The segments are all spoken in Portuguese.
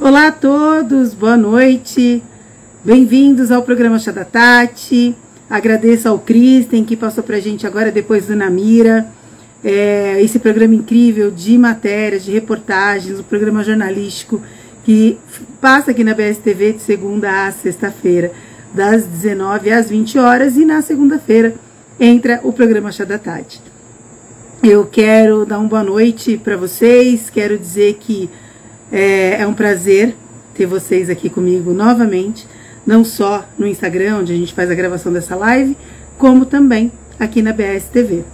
Olá a todos, boa noite, bem-vindos ao programa Chá da Tati. Agradeço ao Kristen que passou pra gente agora depois do Namira, esse programa incrível de matérias, de reportagens, um programa jornalístico que passa aqui na BSTV de segunda a sexta-feira, das 19 às 20 horas, e na segunda-feira entra o programa Chá da Tati. Eu quero dar uma boa noite para vocês, quero dizer que é um prazer ter vocês aqui comigo novamente, não só no Instagram, onde a gente faz a gravação dessa live, como também aqui na BSTV.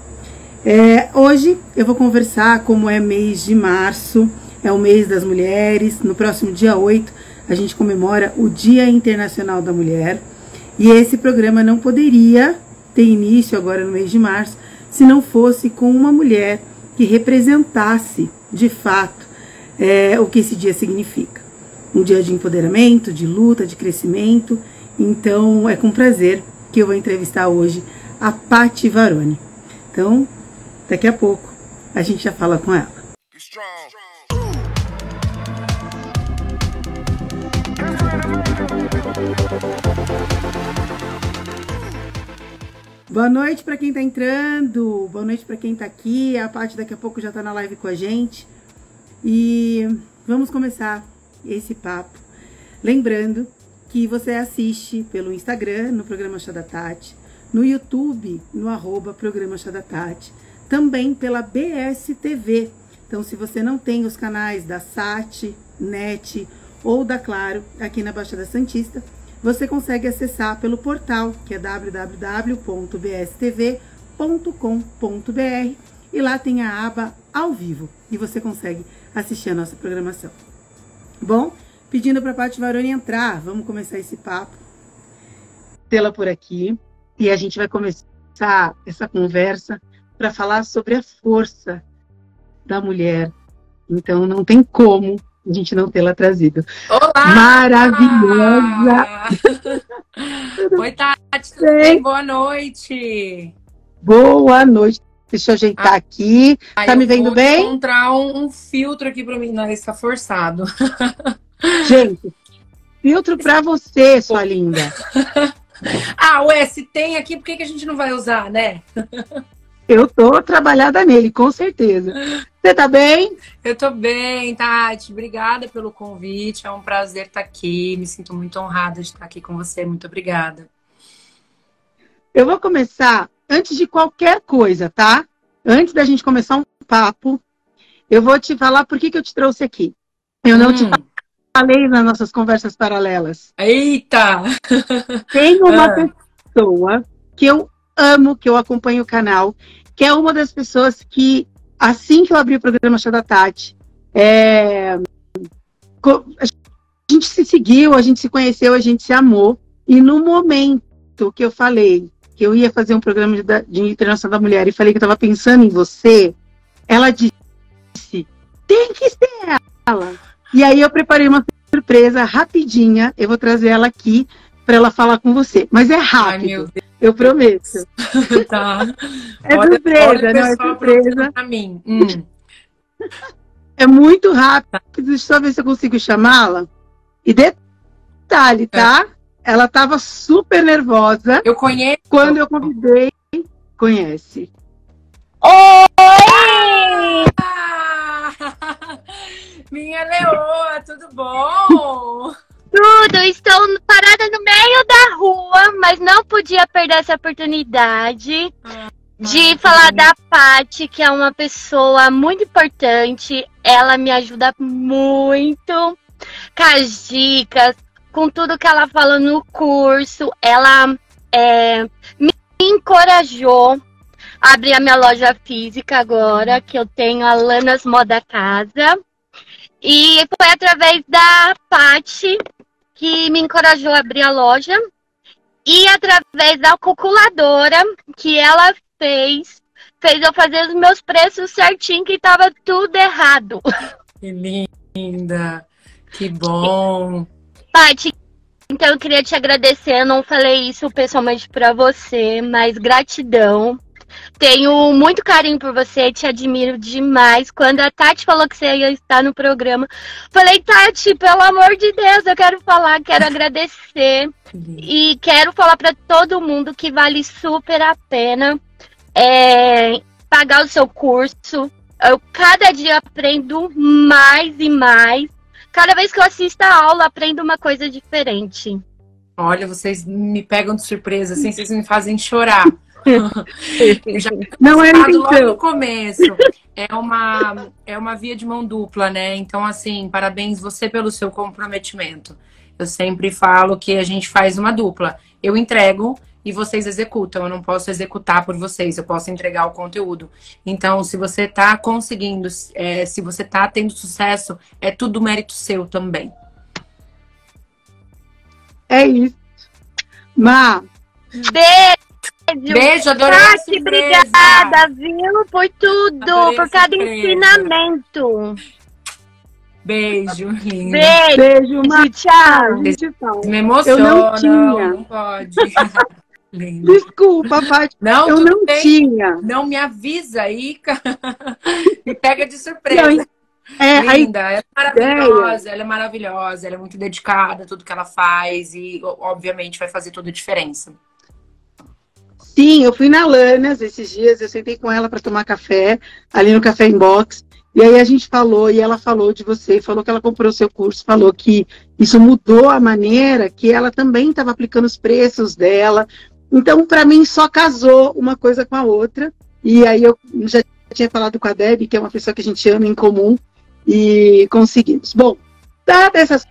Hoje eu vou conversar, como é mês de março, é o mês das mulheres. No próximo dia 8 a gente comemora o Dia Internacional da Mulher, e esse programa não poderia ter início agora no mês de março se não fosse com uma mulher que representasse de fato o que esse dia significa. Um dia de empoderamento, de luta, de crescimento. Então é com prazer que eu vou entrevistar hoje a Paty Varone. Então, daqui a pouco a gente já fala com ela. Boa noite para quem está entrando, boa noite para quem está aqui. A Paty daqui a pouco já está na live com a gente. E vamos começar esse papo. Lembrando que você assiste pelo Instagram, no programa Chá da Tati, no YouTube, no @programa Chá da Tati, também pela BSTV. Então, se você não tem os canais da Sat, Net ou da Claro aqui na Baixada Santista, você consegue acessar pelo portal, que é www.bstv.com.br, e lá tem a aba ao vivo e você consegue assistir a nossa programação. Bom, pedindo para a Paty Varone entrar, vamos começar esse papo, tê-la por aqui, e a gente vai começar essa conversa para falar sobre a força da mulher. Então não tem como a gente não tê-la trazido. Olá! Maravilhosa! Oi, Tati, tudo bem? Boa noite! Boa noite! Deixa eu ajeitar aqui. Tá me vendo bem? Vou encontrar um filtro aqui para mim, não, está forçado. Gente, filtro para você, sua linda. Ué, se tem aqui, por que a gente não vai usar, né? Eu tô trabalhada nele, com certeza. Você tá bem? Eu tô bem, Tati. Obrigada pelo convite. É um prazer estar aqui. Me sinto muito honrada de estar aqui com você. Muito obrigada. Eu vou começar antes de qualquer coisa, tá? Antes da gente começar um papo, eu vou te falar por que eu te trouxe aqui. Eu não te falei nas nossas conversas paralelas. Eita! Tem uma pessoa que eu amo, que eu acompanho o canal, que é uma das pessoas que, assim que eu abri o programa Chá da Tati, a gente se seguiu, a gente se conheceu, a gente se amou, e no momento que eu falei que eu ia fazer um programa de Internacional da Mulher e falei que eu estava pensando em você, ela disse, tem que ser ela. E aí eu preparei uma surpresa rapidinha, eu vou trazer ela aqui para ela falar com você. Mas é rápido, ai, meu Deus. Eu prometo. Tá. É surpresa, não é surpresa. Pra mim. É muito rápido, deixa eu só ver se eu consigo chamá-la. E detalhe, tá? Ela estava super nervosa. Eu conheço. Quando eu convidei, conhece. Oi! Minha leoa, tudo bom? Tudo, estou parada no meio da rua, mas não podia perder essa oportunidade de falar da Paty, que é uma pessoa muito importante. Ela me ajuda muito com as dicas, com tudo que ela fala no curso. Ela me encorajou a abrir a minha loja física agora, que eu tenho a Lanas Moda Casa. E foi através da Paty que me encorajou a abrir a loja. E através da calculadora que ela fez eu fazer os meus preços certinho, que estava tudo errado. Que linda! Que bom! Paty, então eu queria te agradecer. Eu não falei isso pessoalmente para você, mas gratidão. Tenho muito carinho por você, te admiro demais. Quando a Tati falou que você ia estar no programa, falei, Tati, pelo amor de Deus, eu quero falar, quero agradecer. E quero falar para todo mundo que vale super a pena pagar o seu curso. Eu cada dia aprendo mais e mais. Cada vez que eu assisto a aula, aprendo uma coisa diferente. Olha, vocês me pegam de surpresa, assim, vocês me fazem chorar. Já Não é logo no então. começo. É uma via de mão dupla, né? Então, assim, parabéns você pelo seu comprometimento. Eu sempre falo que a gente faz uma dupla. Eu entrego e vocês executam. Eu não posso executar por vocês, eu posso entregar o conteúdo. Então, se você está conseguindo, se você está tendo sucesso, é tudo mérito seu também. É isso. Má, Beijo, adorei a Tati, surpresa. obrigada, viu, por tudo, Adorei por a cada surpresa. ensinamento. Beijo, linda. beijo, Má. Tchau. Gente, fala. Me emociona, Eu não tinha. não pode. Linda. Desculpa, Paty. Não, Eu tudo não bem. tinha. Não me avisa aí, me pega de surpresa. Aí, Linda, ela é maravilhosa, ela é muito dedicada a tudo que ela faz e, obviamente, vai fazer toda a diferença. sim, eu fui na Lanas esses dias, eu sentei com ela para tomar café, ali no Café Inbox, e aí a gente falou, e ela falou de você, falou que ela comprou o seu curso, falou que isso mudou a maneira que ela também estava aplicando os preços dela. Então, para mim, só casou uma coisa com a outra, e aí eu já tinha falado com a Debbie, que é uma pessoa que a gente ama em comum, e conseguimos. Bom, dada essa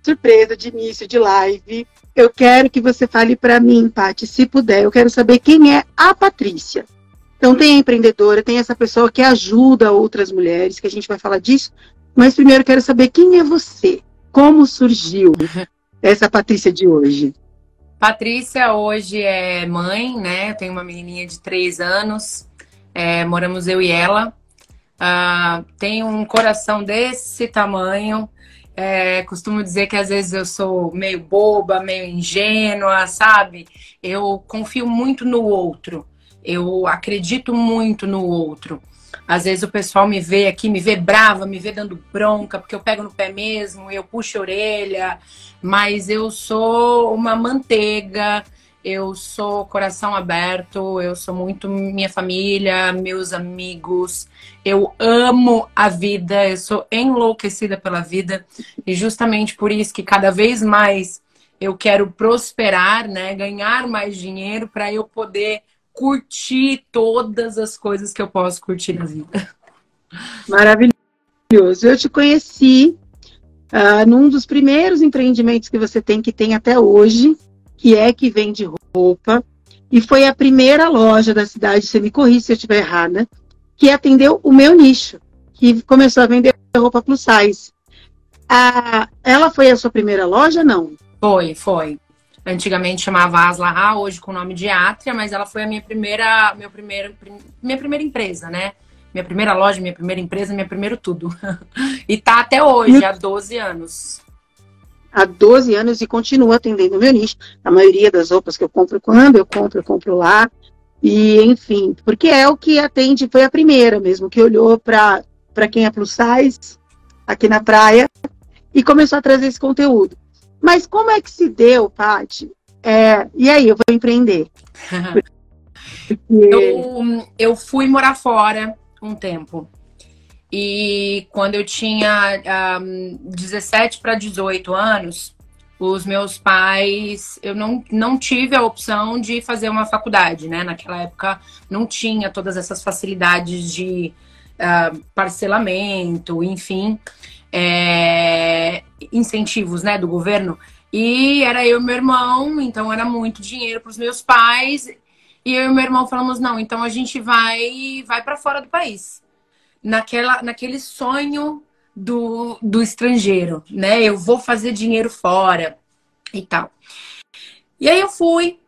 surpresa de início de live, eu quero que você fale para mim, Paty, se puder, eu quero saber quem é a Patrícia. Então tem a empreendedora, tem essa pessoa que ajuda outras mulheres, que a gente vai falar disso, mas primeiro eu quero saber quem é você, como surgiu essa Patrícia de hoje. Patrícia hoje é mãe, né? Eu tenho uma menininha de 3 anos, moramos eu e ela. Tem um coração desse tamanho. Costumo dizer que às vezes eu sou meio boba, meio ingênua, sabe? Eu confio muito no outro. Eu acredito muito no outro. Às vezes o pessoal me vê aqui, me vê brava, me vê dando bronca, porque eu pego no pé mesmo, eu puxo a orelha. Mas eu sou uma manteiga. Eu sou coração aberto, eu sou muito minha família, meus amigos. Eu amo a vida, eu sou enlouquecida pela vida. E justamente por isso que cada vez mais eu quero prosperar, né? Ganhar mais dinheiro para eu poder curtir todas as coisas que eu posso curtir na vida. Maravilhoso. Eu te conheci num dos primeiros empreendimentos que você tem, que tem até hoje, que vende roupa, e foi a primeira loja da cidade, você me corrige se eu estiver errada, que atendeu o meu nicho, que começou a vender roupa plus size. Ela foi a sua primeira loja, não? Foi. Antigamente chamava Asla, hoje com o nome de Atria, mas ela foi a minha primeira empresa, né? Minha primeira loja, minha primeira empresa, minha primeiro tudo. E tá até hoje, há 12 anos. Há 12 anos e continua atendendo o meu nicho. A maioria das roupas que eu compro, quando eu compro lá. E, enfim, porque é o que atende, foi a primeira mesmo, que olhou para quem é plus size, aqui na praia, e começou a trazer esse conteúdo. Mas como é que se deu, Paty? E aí, eu vou empreender. Eu fui morar fora um tempo. E quando eu tinha 17 para 18 anos, os meus pais, eu não tive a opção de fazer uma faculdade, né? Naquela época não tinha todas essas facilidades de parcelamento, enfim, incentivos, né, do governo. E era eu e meu irmão, então era muito dinheiro para os meus pais. E eu e meu irmão falamos, não, então a gente vai para fora do país. Naquele sonho do estrangeiro, né? Eu vou fazer dinheiro fora e tal. E aí eu fui,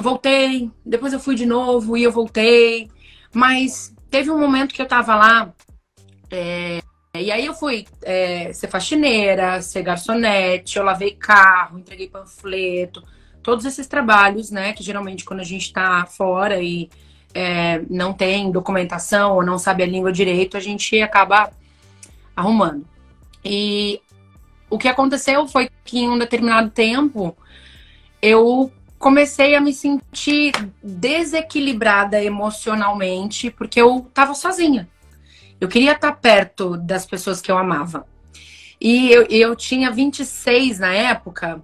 voltei, depois eu fui de novo e eu voltei. Mas teve um momento que eu tava lá, e aí eu fui ser faxineira, ser garçonete, eu lavei carro, entreguei panfleto, todos esses trabalhos, né? Que geralmente quando a gente tá fora e não tem documentação ou não sabe a língua direito, a gente acaba arrumando. E o que aconteceu foi que em um determinado tempo eu comecei a me sentir desequilibrada emocionalmente, porque eu estava sozinha. Eu queria estar perto das pessoas que eu amava. E eu tinha 26 na época,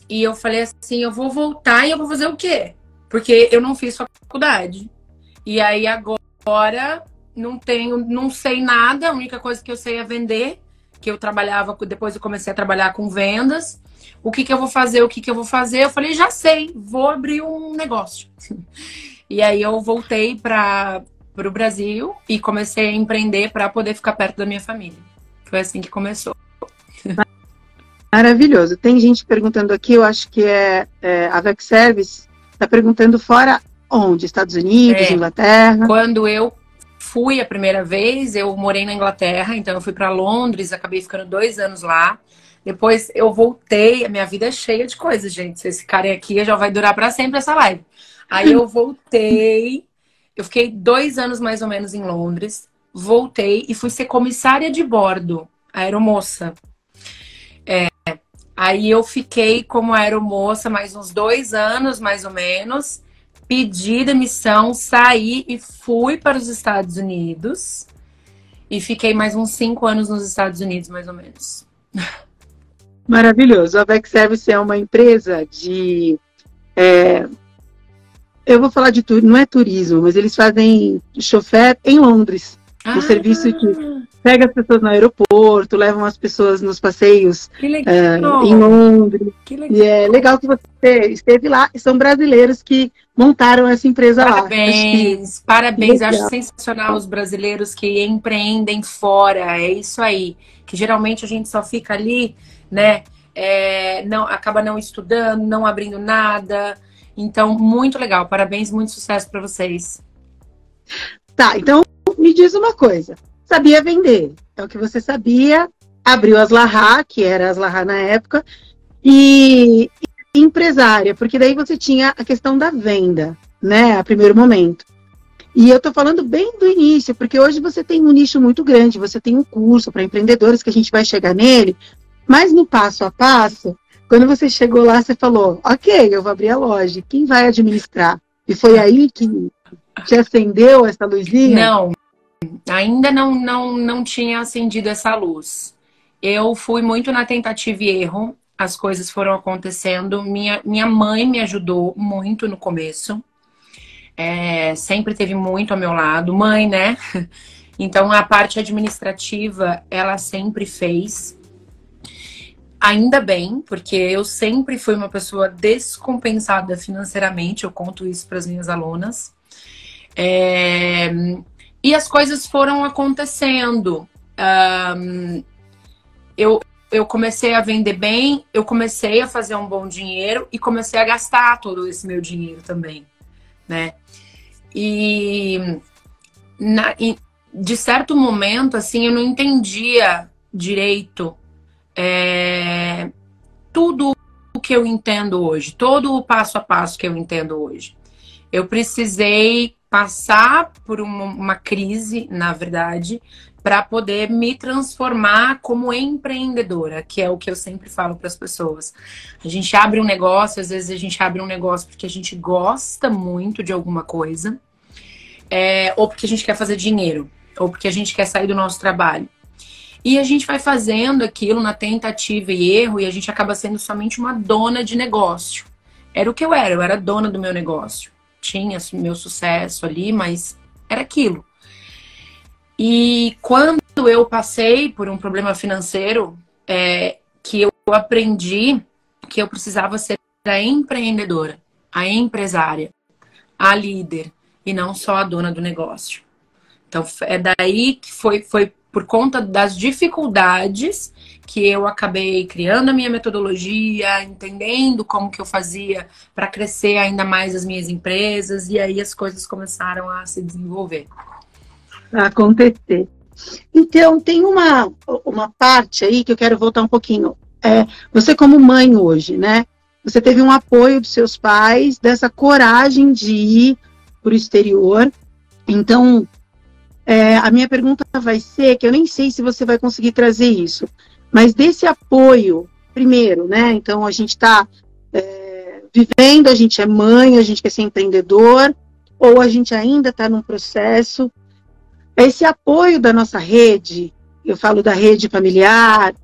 e eu falei assim, eu vou voltar e eu vou fazer o quê? Porque eu não fiz faculdade. E aí agora não sei nada, a única coisa que eu sei é vender, que eu trabalhava, depois eu comecei a trabalhar com vendas. O que eu vou fazer? Eu falei, já sei, vou abrir um negócio. E aí eu voltei para o Brasil e comecei a empreender para poder ficar perto da minha família. Foi assim que começou. Maravilhoso. Tem gente perguntando aqui, eu acho que a Vex Service, está perguntando fora onde? Estados Unidos, Inglaterra? Quando eu fui a primeira vez, eu morei na Inglaterra, então eu fui para Londres, acabei ficando 2 anos lá. Depois eu voltei, a minha vida é cheia de coisas, gente. Se esse cara aqui já vai durar para sempre essa live. Aí eu voltei, eu fiquei 2 anos mais ou menos em Londres, voltei e fui ser comissária de bordo, aeromoça. Aí eu fiquei como aeromoça mais uns 2 anos, mais ou menos, pedi demissão, saí e fui para os Estados Unidos e fiquei mais uns 5 anos nos Estados Unidos, mais ou menos. Maravilhoso. A Vex Service é uma empresa de... eu vou falar de tudo, não é turismo, mas eles fazem chofer em Londres. Um serviço que pega as pessoas no aeroporto, levam as pessoas nos passeios em Londres. Que legal. E é legal que você esteve lá. E são brasileiros que montaram essa empresa lá. Parabéns. Acho sensacional os brasileiros que empreendem fora. É isso aí. Que geralmente a gente só fica ali, né? Acaba não estudando, não abrindo nada. Então, muito legal. Parabéns, muito sucesso para vocês. Tá, então me diz uma coisa. Sabia vender. É o que você sabia. Abriu as Lahá, que era as Lahá na época. E empresária, porque daí você tinha a questão da venda, né? A primeiro momento. E eu tô falando bem do início, porque hoje você tem um nicho muito grande. Você tem um curso para empreendedores que a gente vai chegar nele. Mas no passo a passo, quando você chegou lá, você falou, ok, eu vou abrir a loja. Quem vai administrar? E foi aí que te acendeu essa luzinha? Não, ainda não tinha acendido essa luz. Eu fui muito na tentativa e erro. As coisas foram acontecendo. Minha mãe me ajudou muito no começo. Sempre teve muito ao meu lado. Mãe, né? Então, a parte administrativa, ela sempre fez. Ainda bem, porque eu sempre fui uma pessoa descompensada financeiramente. Eu conto isso para as minhas alunas. E as coisas foram acontecendo. Eu comecei a vender bem, eu comecei a fazer um bom dinheiro e comecei a gastar todo esse meu dinheiro também, né? E de certo momento, assim, eu não entendia direito tudo o que eu entendo hoje, todo o passo a passo que eu entendo hoje. Eu precisei passar por uma crise, na verdade, para poder me transformar como empreendedora, que é o que eu sempre falo para as pessoas. A gente abre um negócio, às vezes a gente abre um negócio porque a gente gosta muito de alguma coisa, ou porque a gente quer fazer dinheiro, ou porque a gente quer sair do nosso trabalho. E a gente vai fazendo aquilo na tentativa e erro, e a gente acaba sendo somente uma dona de negócio. Era o que eu era dona do meu negócio. Tinha meu sucesso ali, mas era aquilo. E quando eu passei por um problema financeiro, que eu aprendi que eu precisava ser a empreendedora, a empresária, a líder, e não só a dona do negócio. Então, é daí que foi por conta das dificuldades que eu acabei criando a minha metodologia, entendendo como que eu fazia para crescer ainda mais as minhas empresas, e aí as coisas começaram a se desenvolver. A acontecer. Então, tem uma parte aí que eu quero voltar um pouquinho. Você como mãe hoje, né? Você teve um apoio dos seus pais, dessa coragem de ir para o exterior. Então, a minha pergunta vai ser, que eu nem sei se você vai conseguir trazer isso, mas desse apoio, primeiro, né? Então, a gente está vivendo, a gente é mãe, a gente quer ser empreendedor, ou a gente ainda está num processo. Esse apoio da nossa rede, eu falo da rede familiar,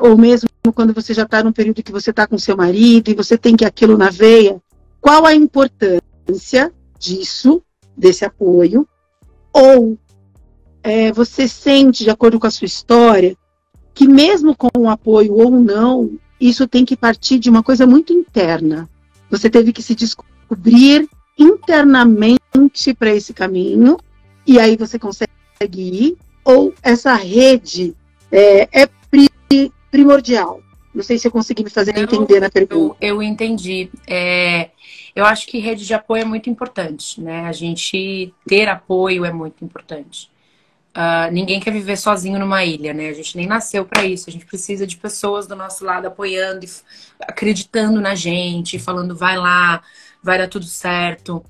ou mesmo quando você já está num período que você está com seu marido e você tem que aquilo na veia, qual a importância disso, desse apoio? Ou você sente, de acordo com a sua história, que mesmo com o apoio ou não, isso tem que partir de uma coisa muito interna. Você teve que se descobrir internamente para esse caminho, e aí você consegue ir, ou essa rede é primordial? Não sei se eu consegui me fazer entender na pergunta. Eu entendi. Eu acho que rede de apoio é muito importante, né? A gente ter apoio é muito importante. Ninguém quer viver sozinho numa ilha, né? A gente nem nasceu para isso. A gente precisa de pessoas do nosso lado apoiando, acreditando na gente, falando vai lá, vai dar tudo certo.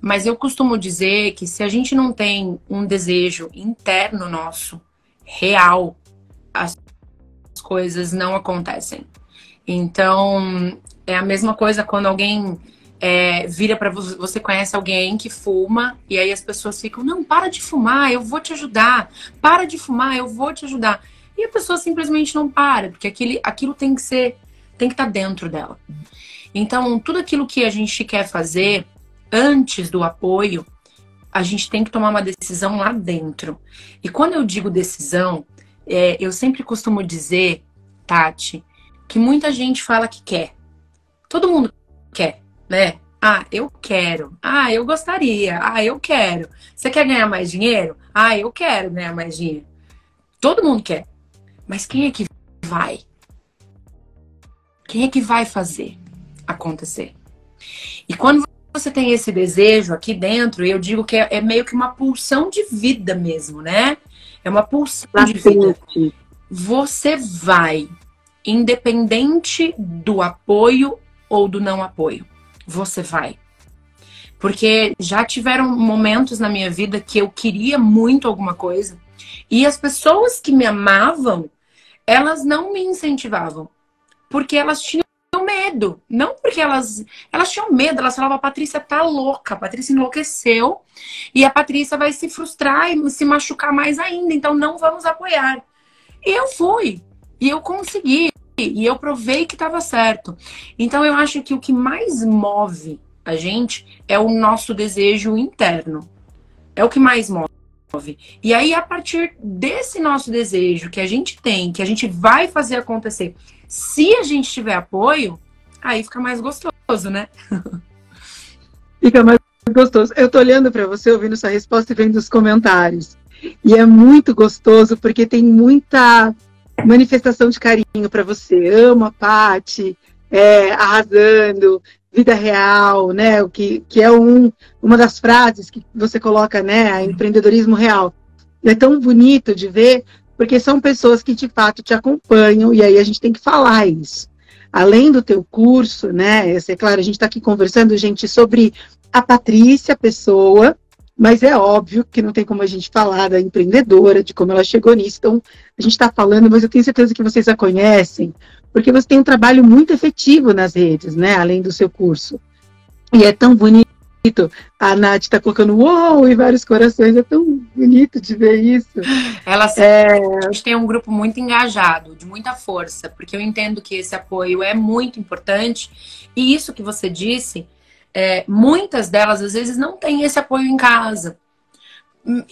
Mas eu costumo dizer que se a gente não tem um desejo interno nosso, real, as coisas não acontecem. Então, é a mesma coisa quando alguém vira para você, conhece alguém que fuma, e aí as pessoas ficam, não, para de fumar, eu vou te ajudar. Para de fumar, eu vou te ajudar. E a pessoa simplesmente não para, porque aquilo tem que estar dentro dela. Então, tudo aquilo que a gente quer fazer antes do apoio, a gente tem que tomar uma decisão lá dentro. E quando eu digo decisão, eu sempre costumo dizer, Tati, que muita gente fala que quer. Todo mundo quer, né? Ah, eu quero. Ah, eu gostaria. Ah, eu quero. Você quer ganhar mais dinheiro? Ah, eu quero ganhar mais dinheiro. Todo mundo quer. Mas quem é que vai? Quem é que vai fazer acontecer? E quando você tem esse desejo aqui dentro, eu digo que é meio que uma pulsão de vida mesmo, né? É uma pulsão de vida. Você vai, independente do apoio ou do não apoio, você vai. Porque já tiveram momentos na minha vida que eu queria muito alguma coisa e as pessoas que me amavam, elas não me incentivavam, porque elas tinham medo. Não porque elas tinham medo, elas falavam, a Patrícia tá louca, a Patrícia enlouqueceu e a Patrícia vai se frustrar e se machucar mais ainda, então não vamos apoiar. E eu fui, e eu consegui, e eu provei que estava certo. Então eu acho que o que mais move a gente é o nosso desejo interno. É o que mais move. E aí, a partir desse nosso desejo que a gente tem, que a gente vai fazer acontecer, se a gente tiver apoio, aí fica mais gostoso, né? Fica mais gostoso. Eu tô olhando para você, ouvindo sua resposta e vendo os comentários. E é muito gostoso, porque tem muita manifestação de carinho para você. Amo a Paty, arrasando, vida real, né? O que é uma das frases que você coloca, né? Empreendedorismo real. E é tão bonito de ver, porque são pessoas que de fato te acompanham, e aí a gente tem que falar isso. Além do teu curso, né? É claro, a gente está aqui conversando, gente, sobre a Patrícia, pessoa, mas é óbvio que não tem como a gente falar da empreendedora, de como ela chegou nisso. Então, a gente está falando, mas eu tenho certeza que vocês a conhecem, porque você tem um trabalho muito efetivo nas redes, né? Além do seu curso. E é tão bonito. A Nath está colocando uou e vários corações. É tão bonito de ver isso. A gente tem um grupo muito engajado, de muita força, porque eu entendo que esse apoio é muito importante. E isso que você disse, muitas delas, às vezes, não têm esse apoio em casa.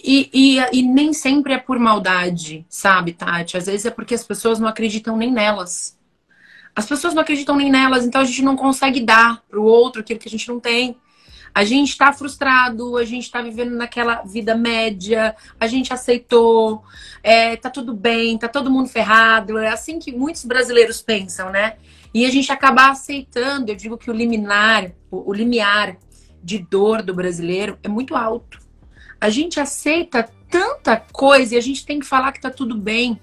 E nem sempre é por maldade, sabe, Tati? Às vezes é porque as pessoas não acreditam nem nelas. As pessoas não acreditam nem nelas, então a gente não consegue dar pro outro aquilo que a gente não tem. A gente tá frustrado, a gente tá vivendo naquela vida média, a gente aceitou, tá tudo bem, tá todo mundo ferrado. É assim que muitos brasileiros pensam, né? E a gente acaba aceitando, eu digo que o limiar de dor do brasileiro é muito alto. A gente aceita tanta coisa e a gente tem que falar que tá tudo bem.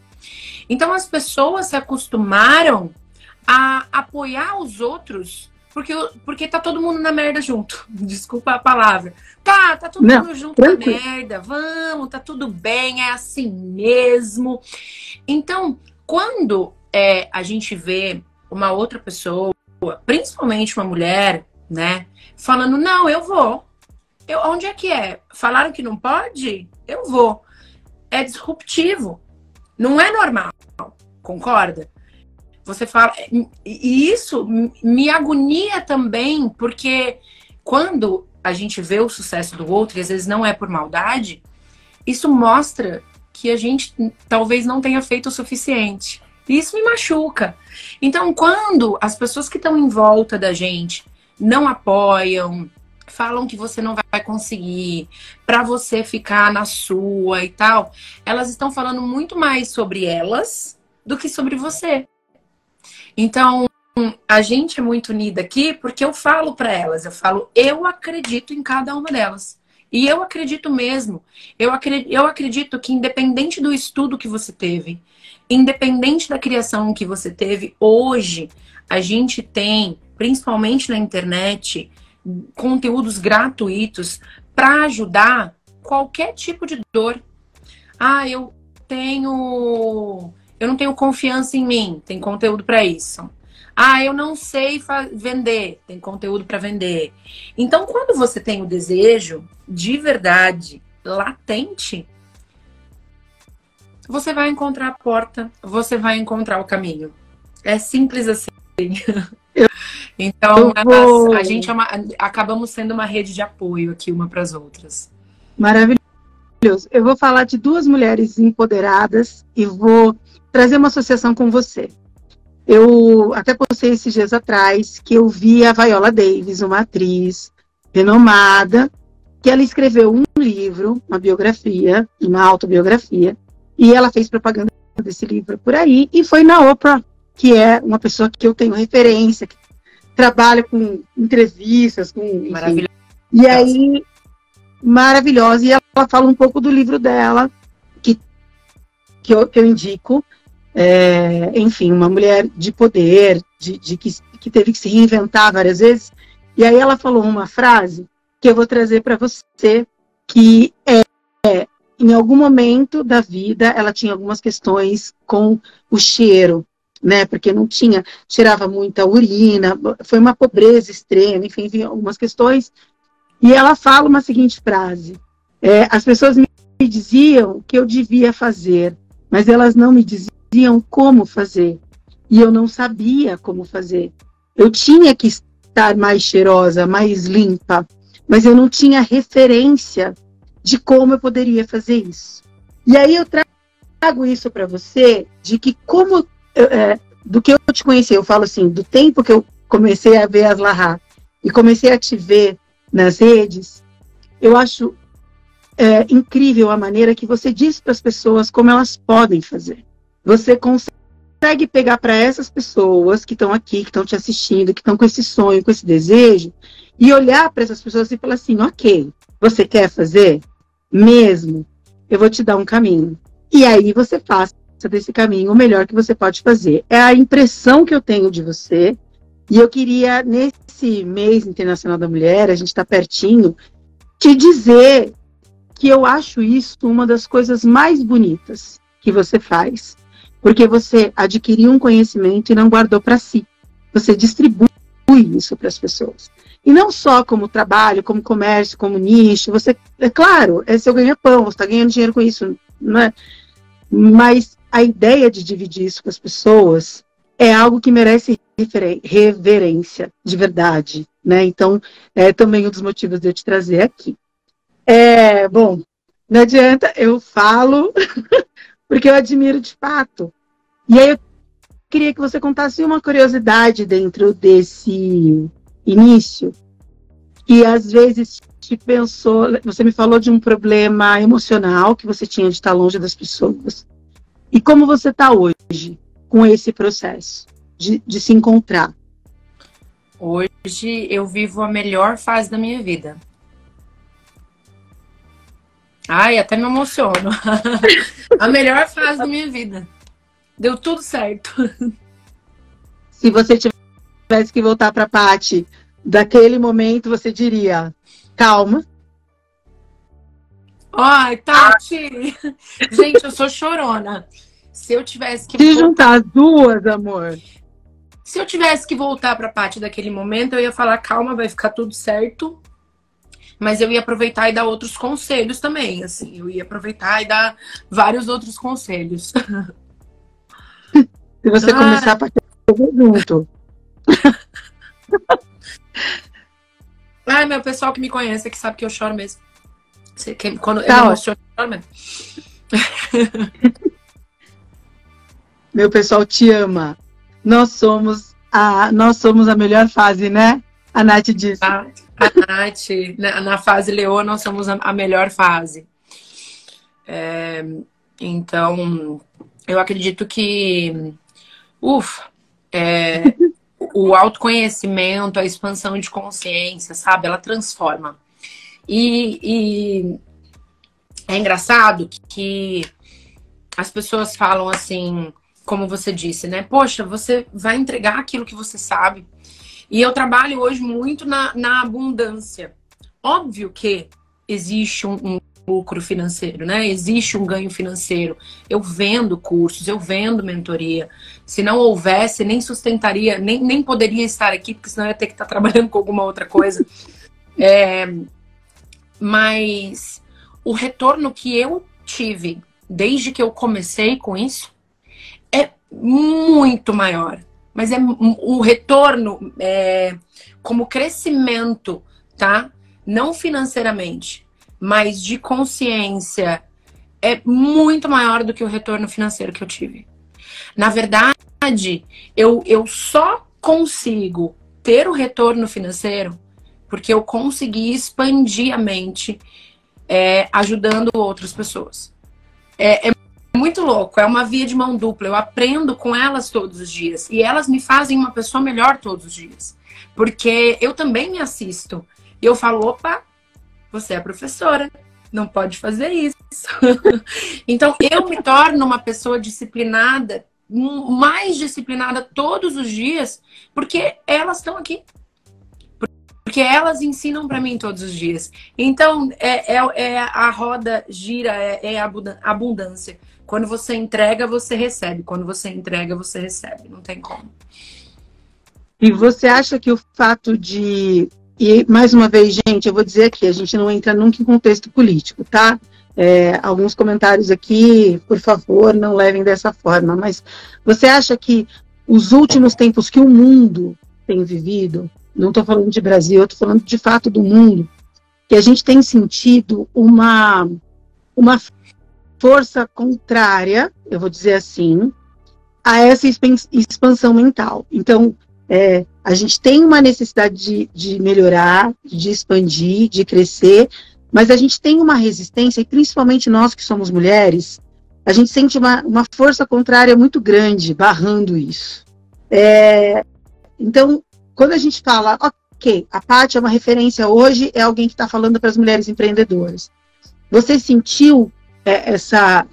Então as pessoas se acostumaram a apoiar os outros Porque tá todo mundo na merda junto. Desculpa a palavra. Tá todo mundo junto na merda. Vamos, tá tudo bem, é assim mesmo. Então, quando a gente vê uma outra pessoa, principalmente uma mulher, né, falando, não, eu vou. Onde é que é? Falaram que não pode? Eu vou. É disruptivo. Não é normal. Concorda? Você fala... E isso me agonia também, porque quando a gente vê o sucesso do outro, e às vezes não é por maldade, isso mostra que a gente talvez não tenha feito o suficiente. E isso me machuca. Então, quando as pessoas que estão em volta da gente não apoiam, falam que você não vai conseguir, para você ficar na sua e tal, elas estão falando muito mais sobre elas do que sobre você. Então, a gente é muito unida aqui porque eu falo para elas, eu acredito em cada uma delas. E eu acredito mesmo. Eu acredito que independente do estudo que você teve, independente da criação que você teve, hoje a gente tem, principalmente na internet, conteúdos gratuitos para ajudar qualquer tipo de dor. Ah, eu não tenho confiança em mim, tem conteúdo para isso. Ah, eu não sei vender, tem conteúdo para vender. Então, quando você tem o desejo de verdade latente, você vai encontrar a porta, você vai encontrar o caminho. É simples assim. Então, a gente acabamos sendo uma rede de apoio aqui uma para as outras. Maravilhoso. Eu vou falar de duas mulheres empoderadas e vou trazer uma associação com você. Eu até postei esses dias atrás que eu vi a Viola Davis, uma atriz renomada, que ela escreveu um livro, uma biografia, uma autobiografia, e ela fez propaganda desse livro por aí, e foi na Oprah, que é uma pessoa que eu tenho referência, que trabalha com entrevistas, com... Enfim. E aí, maravilhosa, e ela fala um pouco do livro dela, que eu indico. Enfim, uma mulher de poder, que teve que se reinventar várias vezes. E aí ela falou uma frase que eu vou trazer para você, que em algum momento da vida ela tinha algumas questões com o cheiro, né? Porque não cheirava muita urina, foi uma pobreza extrema, enfim, algumas questões. E ela fala uma seguinte frase: as pessoas me diziam que eu devia fazer, mas elas não me diziam como fazer, e eu não sabia como fazer. Eu tinha que estar mais cheirosa, mais limpa, mas eu não tinha referência de como eu poderia fazer isso. E aí eu trago isso para você, de que do que eu te conheci, eu falo assim, do tempo que eu comecei a ver as Lahá e comecei a te ver nas redes, eu acho incrível a maneira que você diz para as pessoas como elas podem fazer. Você consegue pegar para essas pessoas que estão aqui, que estão te assistindo, que estão com esse sonho, com esse desejo, e olhar para essas pessoas e falar assim, ok, você quer fazer? Mesmo, eu vou te dar um caminho. E aí você faça desse caminho o melhor que você pode fazer. É a impressão que eu tenho de você, e eu queria, nesse mês internacional da mulher, a gente está pertinho, te dizer que eu acho isso uma das coisas mais bonitas que você faz. Porque você adquiriu um conhecimento e não guardou para si. Você distribui isso para as pessoas. E não só como trabalho, como comércio, como nicho. Você, é claro, é seu ganha-pão, você está ganhando dinheiro com isso, não é? Mas a ideia de dividir isso com as pessoas é algo que merece reverência, de verdade, né? Então, é também um dos motivos de eu te trazer aqui. Bom, não adianta, eu falo... porque eu admiro de fato. E aí eu queria que você contasse uma curiosidade dentro desse início, que às vezes você me falou de um problema emocional que você tinha de estar longe das pessoas. E como você está hoje com esse processo de se encontrar? Hoje eu vivo a melhor fase da minha vida. Ai, até me emociono. A melhor fase da minha vida. Deu tudo certo. Se você tivesse que voltar para a Paty daquele momento, você diria, calma. Ai, Tati! Gente, eu sou chorona. Se eu tivesse que... Se juntar as duas, amor. Se eu tivesse que voltar para a Paty daquele momento, eu ia falar, calma, vai ficar tudo certo. Mas eu ia aproveitar e dar outros conselhos também, assim. Eu ia aproveitar e dar vários outros conselhos. Se você começar a partir junto. Ai, meu pessoal que me conhece, que sabe que eu choro mesmo. Quando eu me emociono, eu choro mesmo. Meu pessoal te ama. Nós somos a melhor fase, né? A Nath disse. A Nath, na fase Leoa, nós somos a melhor fase. Então, eu acredito que o autoconhecimento, a expansão de consciência, sabe? Ela transforma. E é engraçado que as pessoas falam assim, como você disse, né? Poxa, você vai entregar aquilo que você sabe. E eu trabalho hoje muito na abundância. Óbvio que existe um lucro financeiro, né? Existe um ganho financeiro. Eu vendo cursos, eu vendo mentoria. Se não houvesse, nem sustentaria, nem poderia estar aqui, porque senão eu ia ter que estar trabalhando com alguma outra coisa. Mas o retorno que eu tive desde que eu comecei com isso é muito maior. Mas o retorno como crescimento, tá? Não financeiramente, mas de consciência, é muito maior do que o retorno financeiro que eu tive. Na verdade, eu só consigo ter o retorno financeiro porque eu consegui expandir a mente ajudando outras pessoas. É muito louco, é uma via de mão dupla. Eu aprendo com elas todos os dias. E elas me fazem uma pessoa melhor todos os dias. Porque eu também me assisto. E eu falo, opa, você é professora, não pode fazer isso. Então, eu me torno uma pessoa disciplinada, mais disciplinada todos os dias, porque elas estão aqui. Porque elas ensinam para mim todos os dias. Então, a roda gira, é a abundância. Quando você entrega, você recebe. Quando você entrega, você recebe. Não tem como. E você acha que o fato de... E, mais uma vez, gente, eu vou dizer aqui, a gente não entra nunca em contexto político, tá? Alguns comentários aqui, por favor, não levem dessa forma. Mas você acha que os últimos tempos que o mundo tem vivido, não estou falando de Brasil, eu estou falando de fato do mundo, que a gente tem sentido uma força contrária, eu vou dizer assim, a essa expansão mental. Então, a gente tem uma necessidade de melhorar, de expandir, de crescer, mas a gente tem uma resistência, e principalmente nós que somos mulheres, a gente sente uma força contrária muito grande, barrando isso. Então, quando a gente fala, ok, a Paty é uma referência hoje, é alguém que está falando para as mulheres empreendedoras. Você sentiu essa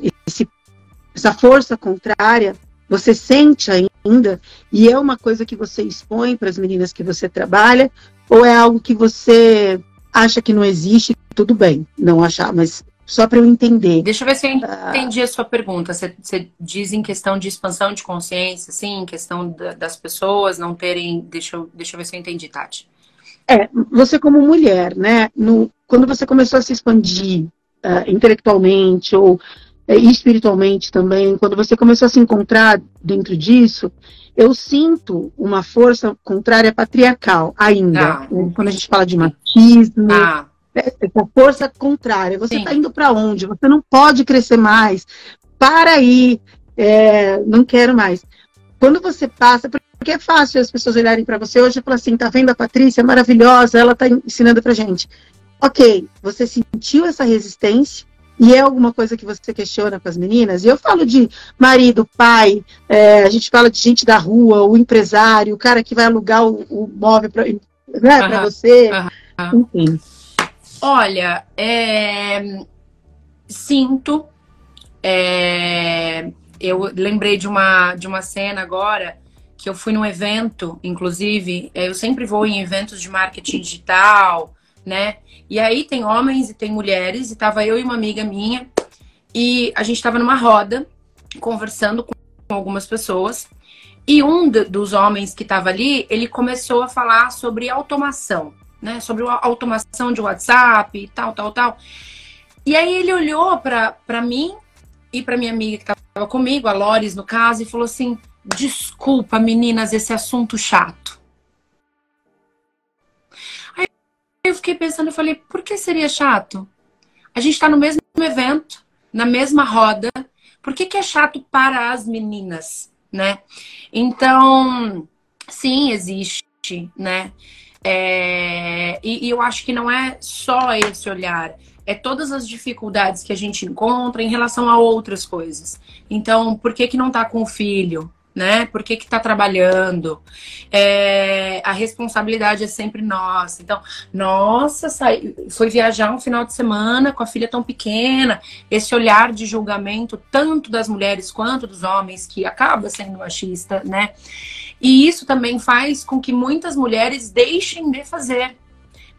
força contrária? Você sente ainda? E é uma coisa que você expõe para as meninas que você trabalha? Ou é algo que você acha que não existe? Tudo bem, não achar, mas só para eu entender. Deixa eu ver se eu entendi a sua pergunta. Você diz em questão de expansão de consciência, sim, em questão das pessoas não terem... Deixa eu ver se eu entendi, Tati. Você como mulher, né? Quando você começou a se expandir intelectualmente ou espiritualmente também, quando você começou a se encontrar dentro disso, eu sinto uma força contrária patriarcal ainda. Quando a gente fala de machismo, essa força contrária. Você está indo para onde? Você não pode crescer mais. Para aí. Não quero mais. Quando você passa, porque é fácil as pessoas olharem para você hoje e falar assim, tá vendo a Patrícia, é maravilhosa, ela está ensinando pra gente. Ok, você sentiu essa resistência e é alguma coisa que você questiona com as meninas? E eu falo de marido, pai, a gente fala de gente da rua, o empresário, o cara que vai alugar o móvel para você, enfim. Olha, sinto, eu lembrei de uma cena agora que eu fui num evento, inclusive, eu sempre vou em eventos de marketing digital, né? E aí tem homens e tem mulheres, e tava eu e uma amiga minha, e a gente tava numa roda, conversando com algumas pessoas, e um dos homens que tava ali, ele começou a falar sobre automação, né? Sobre a automação de WhatsApp e tal. E aí ele olhou pra mim e pra minha amiga que tava comigo, a Loris no caso, e falou assim: desculpa, meninas, esse assunto chato. Aí eu fiquei pensando, eu falei, por que seria chato? A gente tá no mesmo evento, na mesma roda, por que é chato para as meninas, né? Então, sim, existe, né? E eu acho que não é só esse olhar, é todas as dificuldades que a gente encontra em relação a outras coisas. Então, por que não tá com o filho? Né? Por que tá trabalhando? A responsabilidade é sempre nossa. Então, nossa, foi viajar um final de semana com a filha tão pequena. Esse olhar de julgamento, tanto das mulheres quanto dos homens, que acaba sendo machista, né? E isso também faz com que muitas mulheres deixem de fazer.